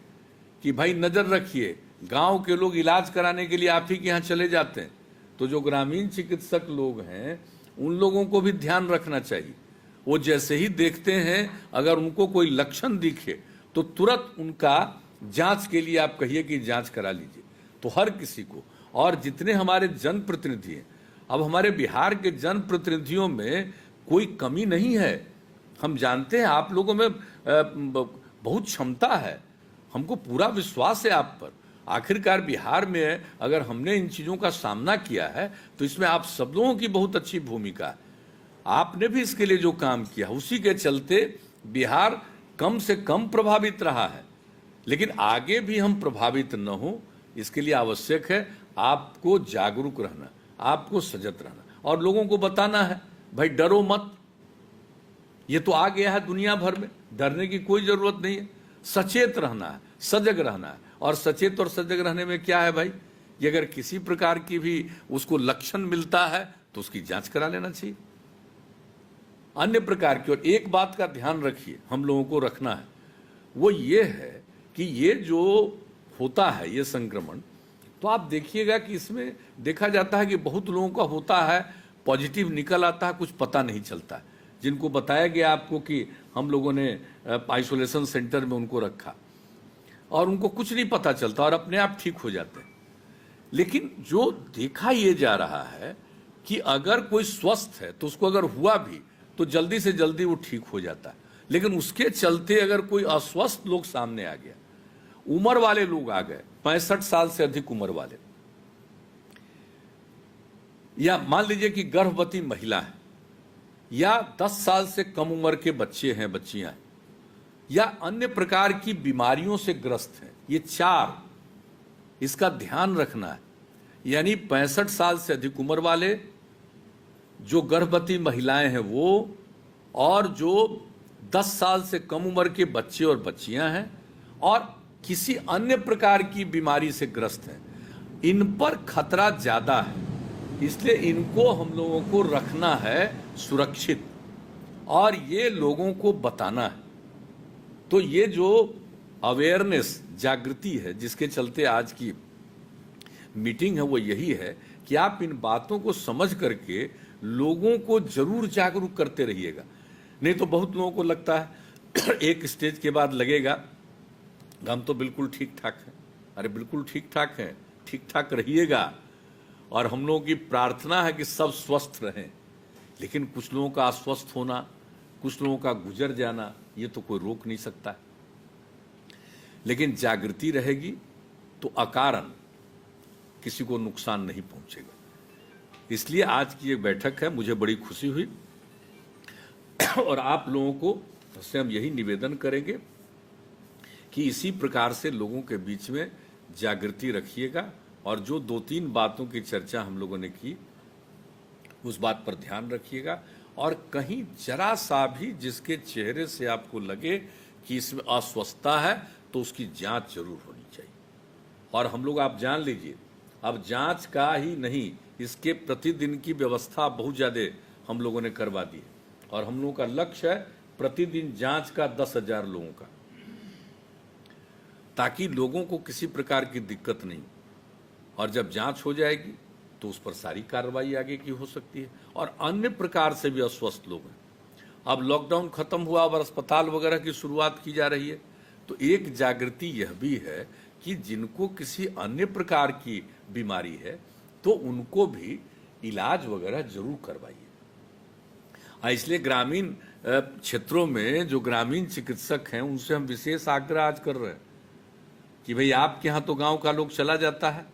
कि भाई नज़र रखिए। गांव के लोग इलाज कराने के लिए आप ही के यहाँ चले जाते हैं, तो जो ग्रामीण चिकित्सक लोग हैं उन लोगों को भी ध्यान रखना चाहिए। वो जैसे ही देखते हैं अगर उनको कोई लक्षण दिखे तो तुरंत उनका जांच के लिए आप कहिए कि जांच करा लीजिए। तो हर किसी को, और जितने हमारे जनप्रतिनिधि हैं, अब हमारे बिहार के जनप्रतिनिधियों में कोई कमी नहीं है। हम जानते हैं आप लोगों में बहुत क्षमता है, हमको पूरा विश्वास है आप पर। आखिरकार बिहार में अगर हमने इन चीज़ों का सामना किया है तो इसमें आप सब लोगों की बहुत अच्छी भूमिका है। आपने भी इसके लिए जो काम किया, उसी के चलते बिहार कम से कम प्रभावित रहा है। लेकिन आगे भी हम प्रभावित न हो, इसके लिए आवश्यक है आपको जागरूक रहना, आपको सजग रहना, और लोगों को बताना है भाई डरो मत। ये तो आ गया है दुनिया भर में, डरने की कोई जरूरत नहीं है। सचेत रहना है, सजग रहना है। और सचेत और सजग रहने में क्या है भाई, कि अगर किसी प्रकार की भी उसको लक्षण मिलता है तो उसकी जांच करा लेना चाहिए। अन्य प्रकार की, और एक बात का ध्यान रखिए, हम लोगों को रखना है, वो ये है कि ये जो होता है ये संक्रमण, तो आप देखिएगा कि इसमें देखा जाता है कि बहुत लोगों का होता है, पॉजिटिव निकल आता है, कुछ पता नहीं चलता है। जिनको बताया गया आपको कि हम लोगों ने आइसोलेशन सेंटर में उनको रखा और उनको कुछ नहीं पता चलता और अपने आप ठीक हो जाते हैं। लेकिन जो देखा ये जा रहा है कि अगर कोई स्वस्थ है तो उसको अगर हुआ भी तो जल्दी से जल्दी वो ठीक हो जाता है, लेकिन उसके चलते अगर कोई अस्वस्थ लोग सामने आ गया, उम्र वाले लोग आ गए, 65 साल से अधिक उम्र वाले, या मान लीजिए कि गर्भवती महिला है, या 10 साल से कम उम्र के बच्चे हैं, बच्चियां हैं, या अन्य प्रकार की बीमारियों से ग्रस्त हैं, ये 4 इसका ध्यान रखना है। यानी 65 साल से अधिक उम्र वाले, जो गर्भवती महिलाएं हैं वो, और जो 10 साल से कम उम्र के बच्चे और बच्चियां हैं, और किसी अन्य प्रकार की बीमारी से ग्रस्त हैं, इन पर खतरा ज्यादा है, इसलिए इनको हम लोगों को रखना है सुरक्षित और ये लोगों को बताना है। तो ये जो अवेयरनेस, जागृति है जिसके चलते आज की मीटिंग है, वो यही है कि आप इन बातों को समझ करके लोगों को जरूर जागरूक करते रहिएगा। नहीं तो बहुत लोगों को लगता है एक स्टेज के बाद लगेगा हम तो बिल्कुल ठीक ठाक हैं। अरे बिल्कुल ठीक ठाक हैं, ठीक ठाक रहिएगा, और हम लोगों की प्रार्थना है कि सब स्वस्थ रहें। लेकिन कुछ लोगों का अस्वस्थ होना, कुछ लोगों का गुजर जाना, ये तो कोई रोक नहीं सकता। लेकिन जागृति रहेगी तो अकारण किसी को नुकसान नहीं पहुंचेगा। इसलिए आज की ये बैठक है, मुझे बड़ी खुशी हुई, और आप लोगों को से हम यही निवेदन करेंगे कि इसी प्रकार से लोगों के बीच में जागृति रखिएगा, और जो 2-3 बातों की चर्चा हम लोगों ने की उस बात पर ध्यान रखिएगा, और कहीं जरा सा भी जिसके चेहरे से आपको लगे कि इसमें अस्वस्थता है तो उसकी जांच जरूर होनी चाहिए। और हम लोग, आप जान लीजिए, अब जांच का ही नहीं, इसके प्रतिदिन की व्यवस्था बहुत ज्यादा हम लोगों ने करवा दी है, और हम लोगों का लक्ष्य है प्रतिदिन जांच का 10,000 लोगों का, ताकि लोगों को किसी प्रकार की दिक्कत नहीं। और जब जांच हो जाएगी तो उस पर सारी कार्रवाई आगे की हो सकती है। और अन्य प्रकार से भी अस्वस्थ लोग हैं, अब लॉकडाउन खत्म हुआ और अस्पताल वगैरह की शुरुआत की जा रही है, तो एक जागृति यह भी है कि जिनको किसी अन्य प्रकार की बीमारी है तो उनको भी इलाज वगैरह जरूर करवाइए। इसलिए ग्रामीण क्षेत्रों में जो ग्रामीण चिकित्सक हैं उनसे हम विशेष आग्रह आज कर रहे हैं कि भाई आपके यहाँ तो गांव का लोग चला जाता है,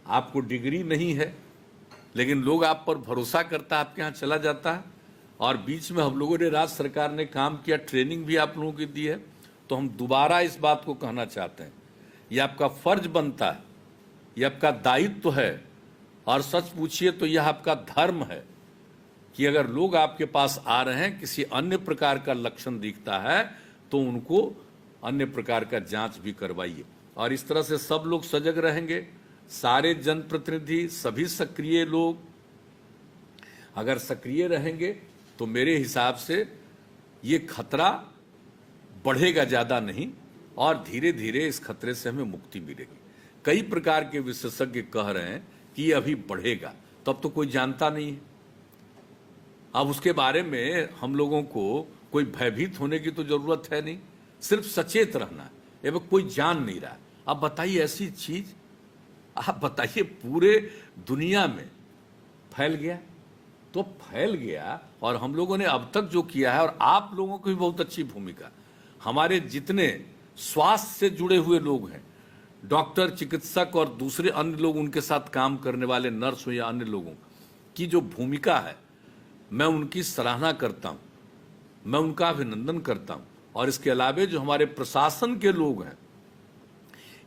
आपको डिग्री नहीं है, लेकिन लोग आप पर भरोसा करता है, आपके यहाँ चला जाता है, और बीच में हम लोगों ने, राज्य सरकार ने काम किया, ट्रेनिंग भी आप लोगों की दी है। तो हम दोबारा इस बात को कहना चाहते हैं, ये आपका फर्ज बनता है, ये आपका दायित्व है, और सच पूछिए तो यह आपका धर्म है कि अगर लोग आपके पास आ रहे हैं, किसी अन्य प्रकार का लक्षण दिखता है तो उनको अन्य प्रकार का जांच भी करवाइए। और इस तरह से सब लोग सजग रहेंगे, सारे जनप्रतिनिधि, सभी सक्रिय लोग अगर सक्रिय रहेंगे तो मेरे हिसाब से ये खतरा बढ़ेगा ज्यादा नहीं, और धीरे धीरे इस खतरे से हमें मुक्ति मिलेगी। कई प्रकार के विशेषज्ञ कह रहे हैं कि ये अभी बढ़ेगा, तब तो कोई जानता नहीं है। अब उसके बारे में हम लोगों को कोई भयभीत होने की तो जरूरत है नहीं, सिर्फ सचेत रहना है। ये कोई जान नहीं रहा। अब बताइए ऐसी चीज, आप बताइए पूरे दुनिया में फैल गया तो फैल गया, और हम लोगों ने अब तक जो किया है, और आप लोगों की भी बहुत अच्छी भूमिका, हमारे जितने स्वास्थ्य से जुड़े हुए लोग हैं, डॉक्टर, चिकित्सक और दूसरे अन्य लोग, उनके साथ काम करने वाले नर्स हो या अन्य लोगों की जो भूमिका है, मैं उनकी सराहना करता हूं, मैं उनका अभिनंदन करता हूं। और इसके अलावे जो हमारे प्रशासन के लोग हैं,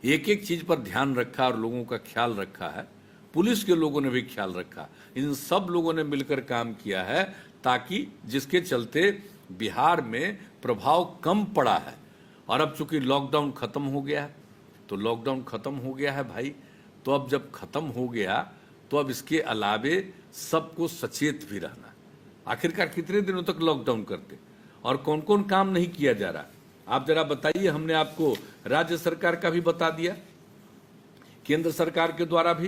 एक एक चीज पर ध्यान रखा और लोगों का ख्याल रखा है, पुलिस के लोगों ने भी ख्याल रखा, इन सब लोगों ने मिलकर काम किया है, ताकि जिसके चलते बिहार में प्रभाव कम पड़ा है। और अब चूंकि लॉकडाउन खत्म हो गया है, तो लॉकडाउन खत्म हो गया है भाई, तो अब जब खत्म हो गया तो अब इसके अलावे सबको सचेत भी रहना। आखिरकार कितने दिनों तक लॉकडाउन करते, और कौन कौन काम नहीं किया जा रहा, आप जरा बताइए। हमने आपको राज्य सरकार का भी बता दिया, केंद्र सरकार के द्वारा भी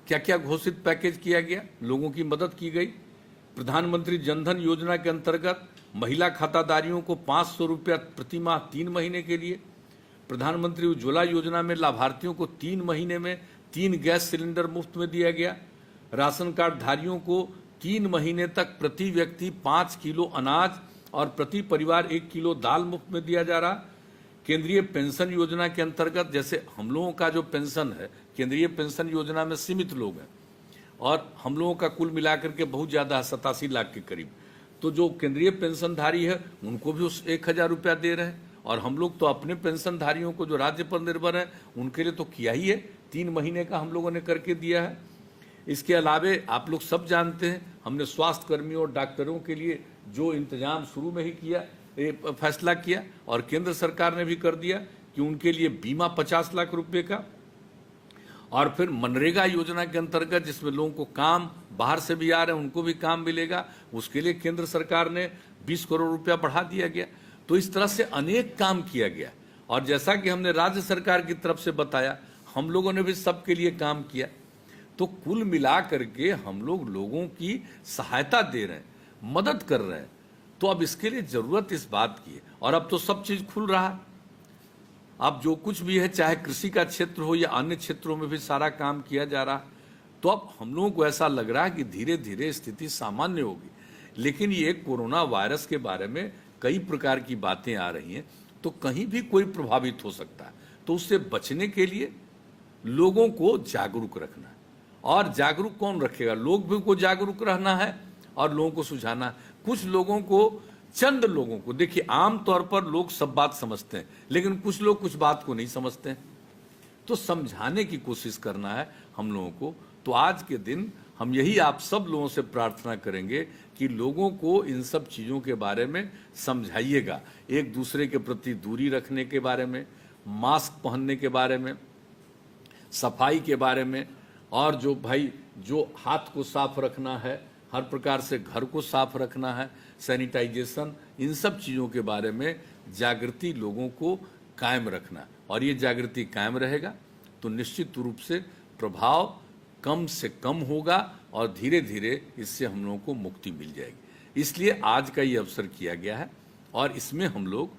क्या क्या घोषित पैकेज किया गया, लोगों की मदद की गई। प्रधानमंत्री जनधन योजना के अंतर्गत महिला खाताधारियों को 500 रुपया प्रति माह 3 महीने के लिए, प्रधानमंत्री उज्ज्वला योजना में लाभार्थियों को 3 महीने में 3 गैस सिलेंडर मुफ्त में दिया गया, राशन कार्ड धारियों को 3 महीने तक प्रति व्यक्ति 5 किलो अनाज और प्रति परिवार 1 किलो दाल मुफ्त में दिया जा रहा। केंद्रीय पेंशन योजना के अंतर्गत, जैसे हम लोगों का जो पेंशन है केंद्रीय पेंशन योजना में सीमित लोग हैं और हम लोगों का कुल मिलाकर के बहुत ज़्यादा है, 87 लाख के करीब। तो जो केंद्रीय पेंशनधारी है उनको भी उस 1000 रुपया दे रहे हैं, और हम लोग तो अपने पेंशनधारियों को जो राज्य पर निर्भर है उनके लिए तो किया ही है, 3 महीने का हम लोगों ने करके दिया है। इसके अलावे आप लोग सब जानते हैं हमने स्वास्थ्य कर्मियों और डॉक्टरों के लिए जो इंतजाम शुरू में ही किया, फैसला किया और केंद्र सरकार ने भी कर दिया कि उनके लिए बीमा 50 लाख रुपए का, और फिर मनरेगा योजना के अंतर्गत जिसमें लोगों को काम बाहर से भी आ रहे हैं उनको भी काम मिलेगा, उसके लिए केंद्र सरकार ने 20 करोड़ रुपया बढ़ा दिया गया। तो इस तरह से अनेक काम किया गया, और जैसा कि हमने राज्य सरकार की तरफ से बताया हम लोगों ने भी सबके लिए काम किया। तो कुल मिला करके हम लोग लोगों की सहायता दे रहे हैं, मदद कर रहे हैं। तो अब इसके लिए जरूरत इस बात की है, और अब तो सब चीज खुल रहा है। अब जो कुछ भी है, चाहे कृषि का क्षेत्र हो या अन्य क्षेत्रों में भी सारा काम किया जा रहा है। तो अब हम लोगों को ऐसा लग रहा है कि धीरे धीरे स्थिति सामान्य होगी। लेकिन ये कोरोना वायरस के बारे में कई प्रकार की बातें आ रही हैं, तो कहीं भी कोई प्रभावित हो सकता है। तो उससे बचने के लिए लोगों को जागरूक रखना है, और जागरूक कौन रखेगा? लोग भी को जागरूक रहना है और लोगों को सुझाना है। कुछ लोगों को, चंद लोगों को, देखिए आमतौर पर लोग सब बात समझते हैं, लेकिन कुछ लोग कुछ बात को नहीं समझते हैं, तो समझाने की कोशिश करना है हम लोगों को। तो आज के दिन हम यही आप सब लोगों से प्रार्थना करेंगे कि लोगों को इन सब चीज़ों के बारे में समझाइएगा, एक दूसरे के प्रति दूरी रखने के बारे में, मास्क पहनने के बारे में, सफाई के बारे में, और जो भाई जो हाथ को साफ रखना है, हर प्रकार से घर को साफ रखना है, सैनिटाइजेशन, इन सब चीज़ों के बारे में जागृति लोगों को कायम रखना। और ये जागृति कायम रहेगा तो निश्चित रूप से प्रभाव कम से कम होगा और धीरे धीरे इससे हम लोगों को मुक्ति मिल जाएगी। इसलिए आज का ये अवसर किया गया है, और इसमें हम लोग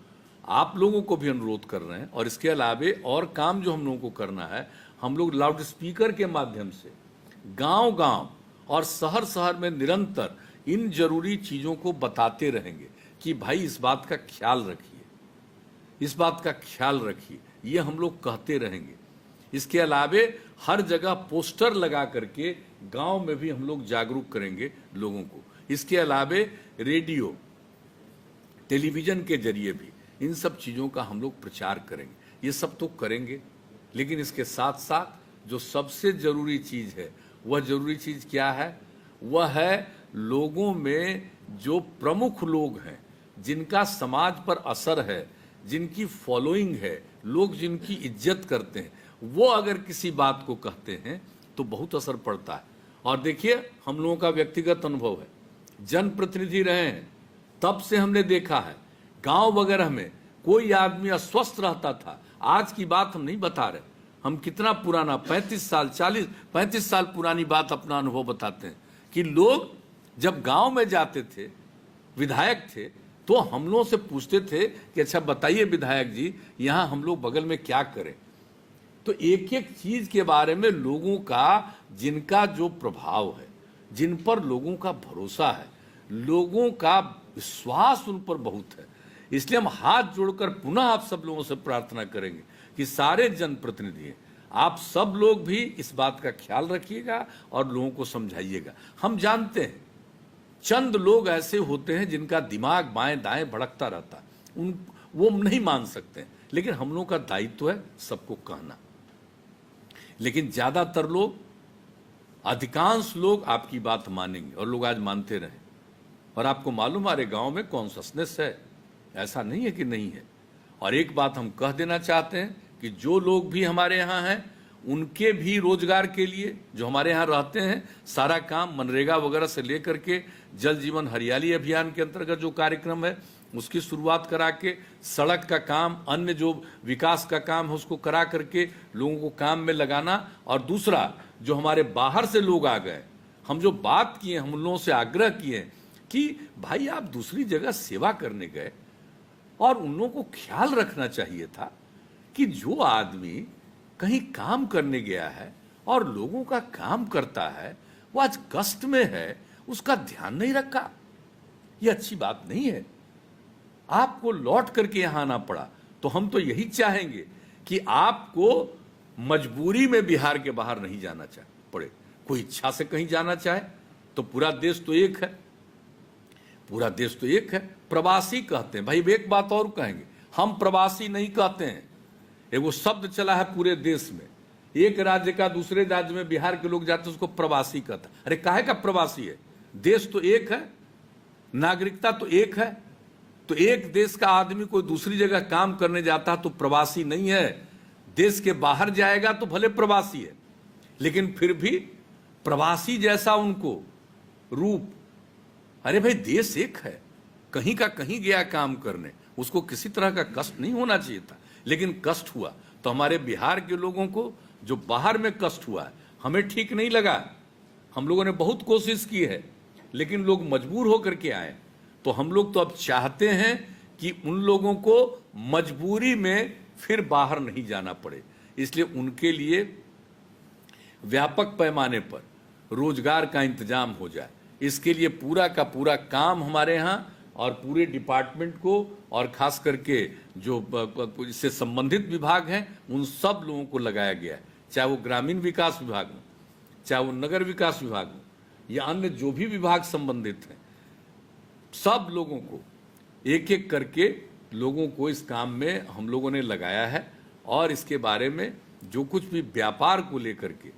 आप लोगों को भी अनुरोध कर रहे हैं। और इसके अलावे और काम जो हम लोगों को करना है, हम लोग लाउड स्पीकर के माध्यम से गांव-गांव और शहर-शहर में निरंतर इन जरूरी चीज़ों को बताते रहेंगे कि भाई इस बात का ख्याल रखिए, इस बात का ख्याल रखिए, ये हम लोग कहते रहेंगे। इसके अलावे हर जगह पोस्टर लगा करके गांव में भी हम लोग जागरूक करेंगे लोगों को। इसके अलावे रेडियो, टेलीविज़न के जरिए भी इन सब चीज़ों का हम लोग प्रचार करेंगे। ये सब तो करेंगे, लेकिन इसके साथ साथ जो सबसे ज़रूरी चीज़ है, वह ज़रूरी चीज़ क्या है? वह है लोगों में जो प्रमुख लोग हैं, जिनका समाज पर असर है, जिनकी फॉलोइंग है, लोग जिनकी इज्जत करते हैं, वो अगर किसी बात को कहते हैं तो बहुत असर पड़ता है। और देखिए हम लोगों का व्यक्तिगत अनुभव है, जनप्रतिनिधि रहे हैं, तब से हमने देखा है गांव वगैरह में कोई आदमी अस्वस्थ रहता था। आज की बात हम नहीं बता रहे, हम कितना पुराना 35 साल 40-35 साल पुरानी बात अपना अनुभव बताते हैं कि लोग जब गांव में जाते थे, विधायक थे, तो हम लोगों से पूछते थे कि अच्छा बताइए विधायक जी, यहाँ हम लोग बगल में क्या करें। तो एक एक चीज के बारे में लोगों का, जिनका जो प्रभाव है, जिन पर लोगों का भरोसा है, लोगों का विश्वास उन पर बहुत है। इसलिए हम हाथ जोड़कर पुनः आप सब लोगों से प्रार्थना करेंगे कि सारे जनप्रतिनिधि, आप सब लोग भी इस बात का ख्याल रखिएगा और लोगों को समझाइएगा। हम जानते हैं चंद लोग ऐसे होते हैं जिनका दिमाग बाएं दाएं भड़कता रहता है, वो नहीं मान सकते, लेकिन हम लोगों का दायित्व है सबको कहना। लेकिन ज्यादातर लोग, अधिकांश लोग आपकी बात मानेंगे, और लोग आज मानते रहे। और आपको मालूम हमारे गांव में कॉन्शसनेस है, ऐसा नहीं है कि नहीं है। और एक बात हम कह देना चाहते हैं कि जो लोग भी हमारे यहाँ हैं, उनके भी रोजगार के लिए, जो हमारे यहाँ रहते हैं, सारा काम मनरेगा वगैरह से लेकर के जल जीवन हरियाली अभियान के अंतर्गत जो कार्यक्रम है उसकी शुरुआत करा के, सड़क का काम, अन्य जो विकास का काम है उसको करा करके लोगों को काम में लगाना। और दूसरा, जो हमारे बाहर से लोग आ गए, हम जो बात किए, हम उन लोगों से आग्रह किए कि भाई आप दूसरी जगह सेवा करने गए, और उन लोगों को ख्याल रखना चाहिए था कि जो आदमी कहीं काम करने गया है और लोगों का काम करता है, वो आज कष्ट में है, उसका ध्यान नहीं रखा। ये अच्छी बात नहीं है। आपको लौट करके यहां आना पड़ा, तो हम तो यही चाहेंगे कि आपको मजबूरी में बिहार के बाहर नहीं जाना पड़े। कोई इच्छा से कहीं जाना चाहे तो पूरा देश तो एक है, पूरा देश तो एक है। प्रवासी कहते हैं, भाई एक बात और कहेंगे, हम प्रवासी नहीं कहते हैं। वो शब्द चला है पूरे देश में, एक राज्य का दूसरे राज्य में बिहार के लोग जाते हैं उसको प्रवासी कहता है। अरे काहे का प्रवासी है? देश तो एक है, नागरिकता तो एक है। तो एक देश का आदमी कोई दूसरी जगह काम करने जाता तो प्रवासी नहीं है। देश के बाहर जाएगा तो भले प्रवासी है, लेकिन फिर भी प्रवासी जैसा उनको रूप। अरे भाई देश एक है, कहीं का कहीं गया काम करने, उसको किसी तरह का कष्ट नहीं होना चाहिए था, लेकिन कष्ट हुआ। तो हमारे बिहार के लोगों को जो बाहर में कष्ट हुआ है, हमें ठीक नहीं लगा। हम लोगों ने बहुत कोशिश की है, लेकिन लोग मजबूर होकर के आए। तो हम लोग तो अब चाहते हैं कि उन लोगों को मजबूरी में फिर बाहर नहीं जाना पड़े, इसलिए उनके लिए व्यापक पैमाने पर रोजगार का इंतजाम हो जाए। इसके लिए पूरा का पूरा काम हमारे यहाँ और पूरे डिपार्टमेंट को और खास करके जो इससे संबंधित विभाग हैं उन सब लोगों को लगाया गया है, चाहे वो ग्रामीण विकास विभाग में, चाहे वो नगर विकास विभाग में, या अन्य जो भी विभाग संबंधित हैं, सब लोगों को एक एक करके लोगों को इस काम में हम लोगों ने लगाया है। और इसके बारे में जो कुछ भी व्यापार को लेकर के,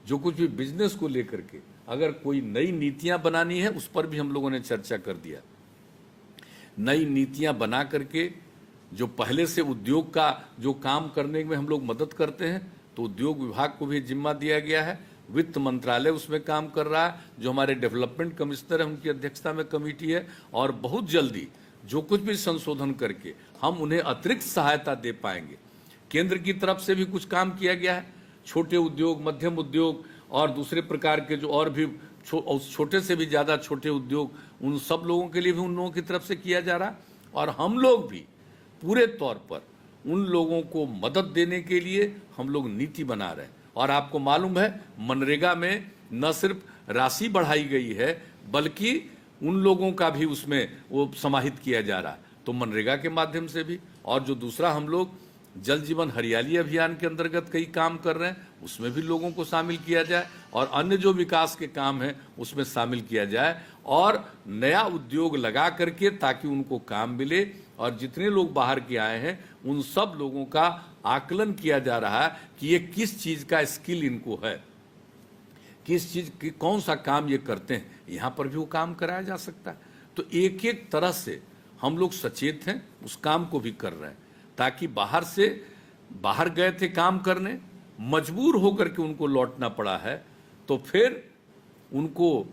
जो कुछ भी बिजनेस को लेकर के अगर कोई नई नीतियां बनानी है, उस पर भी हम लोगों ने चर्चा कर दिया। नई नीतियां बना करके जो पहले से उद्योग का जो काम करने में हम लोग मदद करते हैं, तो उद्योग विभाग को भी जिम्मा दिया गया है। वित्त मंत्रालय उसमें काम कर रहा है, जो हमारे डेवलपमेंट कमिश्नर है उनकी अध्यक्षता में कमेटी है। और बहुत जल्दी जो कुछ भी संशोधन करके हम उन्हें अतिरिक्त सहायता दे पाएंगे। केंद्र की तरफ से भी कुछ काम किया गया है, छोटे उद्योग, मध्यम उद्योग और दूसरे प्रकार के जो और भी छोटे से भी ज़्यादा छोटे उद्योग, उन सब लोगों के लिए भी उन लोगों की तरफ से किया जा रहा है। और हम लोग भी पूरे तौर पर उन लोगों को मदद देने के लिए हम लोग नीति बना रहे हैं। और आपको मालूम है, मनरेगा में न सिर्फ राशि बढ़ाई गई है, बल्कि उन लोगों का भी उसमें वो समाहित किया जा रहा है। तो मनरेगा के माध्यम से भी, और जो दूसरा हम लोग जल जीवन हरियाली अभियान के अंतर्गत कई काम कर रहे हैं, उसमें भी लोगों को शामिल किया जाए, और अन्य जो विकास के काम हैं उसमें शामिल किया जाए, और नया उद्योग लगा करके ताकि उनको काम मिले। और जितने लोग बाहर के आए हैं उन सब लोगों का आकलन किया जा रहा है कि ये किस चीज़ का स्किल इनको है, किस चीज़ की कौन सा काम ये करते हैं, यहाँ पर भी वो काम कराया जा सकता है। तो एक एक तरह से हम लोग सचेत हैं, उस काम को भी कर रहे हैं, ताकि बाहर गए थे काम करने, मजबूर होकर के उनको लौटना पड़ा है, तो फिर उनको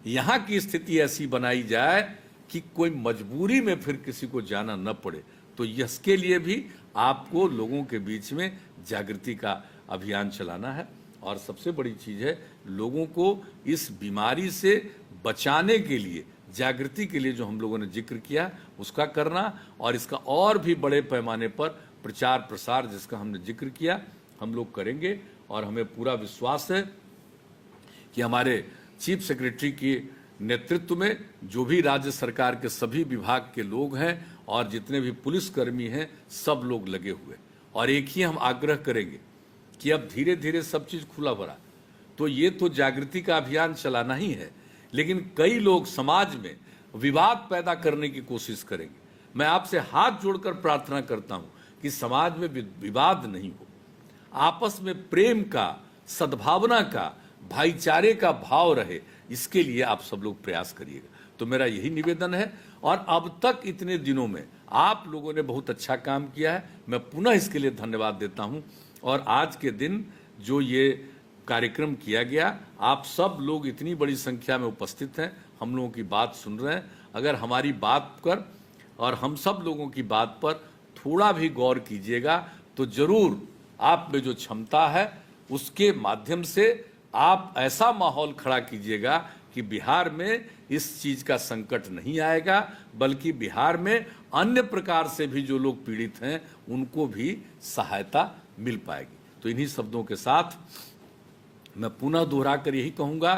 यहाँ की स्थिति ऐसी बनाई जाए कि कोई मजबूरी में फिर किसी को जाना न पड़े। तो इसके लिए भी आपको लोगों के बीच में जागृति का अभियान चलाना है। और सबसे बड़ी चीज़ है, लोगों को इस बीमारी से बचाने के लिए, जागृति के लिए जो हम लोगों ने जिक्र किया उसका करना, और इसका और भी बड़े पैमाने पर प्रचार प्रसार जिसका हमने जिक्र किया हम लोग करेंगे। और हमें पूरा विश्वास है कि हमारे चीफ सेक्रेटरी के नेतृत्व में जो भी राज्य सरकार के सभी विभाग के लोग हैं और जितने भी पुलिसकर्मी हैं, सब लोग लगे हुए। और एक ही हम आग्रह करेंगे कि अब धीरे धीरे सब चीज़ खुला भरा, तो ये तो जागृति का अभियान चलाना ही है, लेकिन कई लोग समाज में विवाद पैदा करने की कोशिश करेंगे। मैं आपसे हाथ जोड़कर प्रार्थना करता हूं कि समाज में विवाद नहीं हो, आपस में प्रेम का, सद्भावना का, भाईचारे का भाव रहे, इसके लिए आप सब लोग प्रयास करिएगा। तो मेरा यही निवेदन है। और अब तक इतने दिनों में आप लोगों ने बहुत अच्छा काम किया है, मैं पुनः इसके लिए धन्यवाद देता हूं। और आज के दिन जो ये कार्यक्रम किया गया, आप सब लोग इतनी बड़ी संख्या में उपस्थित हैं, हम लोगों की बात सुन रहे हैं। अगर हमारी बात पर और हम सब लोगों की बात पर थोड़ा भी गौर कीजिएगा, तो जरूर आप में जो क्षमता है उसके माध्यम से आप ऐसा माहौल खड़ा कीजिएगा कि बिहार में इस चीज़ का संकट नहीं आएगा, बल्कि बिहार में अन्य प्रकार से भी जो लोग पीड़ित हैं उनको भी सहायता मिल पाएगी। तो इन्हीं शब्दों के साथ मैं पुनः दोहरा कर यही कहूँगा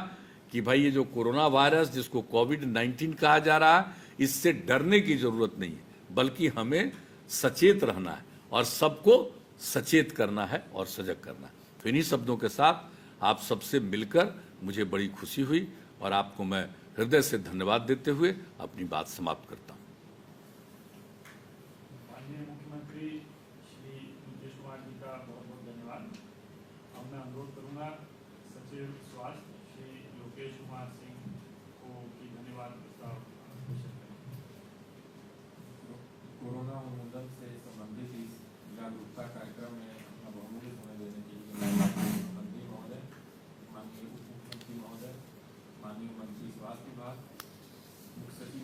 कि भाई ये जो कोरोना वायरस जिसको कोविड-19 कहा जा रहा है, इससे डरने की जरूरत नहीं है, बल्कि हमें सचेत रहना है और सबको सचेत करना है और सजग करना है। तो इन्हीं शब्दों के साथ आप सबसे मिलकर मुझे बड़ी खुशी हुई और आपको मैं हृदय से धन्यवाद देते हुए अपनी बात समाप्त करता हूं। माननीय मुख्यमंत्री श्री नीतीश कुमार जी का बहुत बहुत धन्यवाद। अब मैं अनुरोध करूंगा सचिव स्वास्थ्य श्री लोकेश कुमार सिंह को की धन्यवाद प्रस्ताव पेश करें। कोरोना उन्मूलन से संबंधित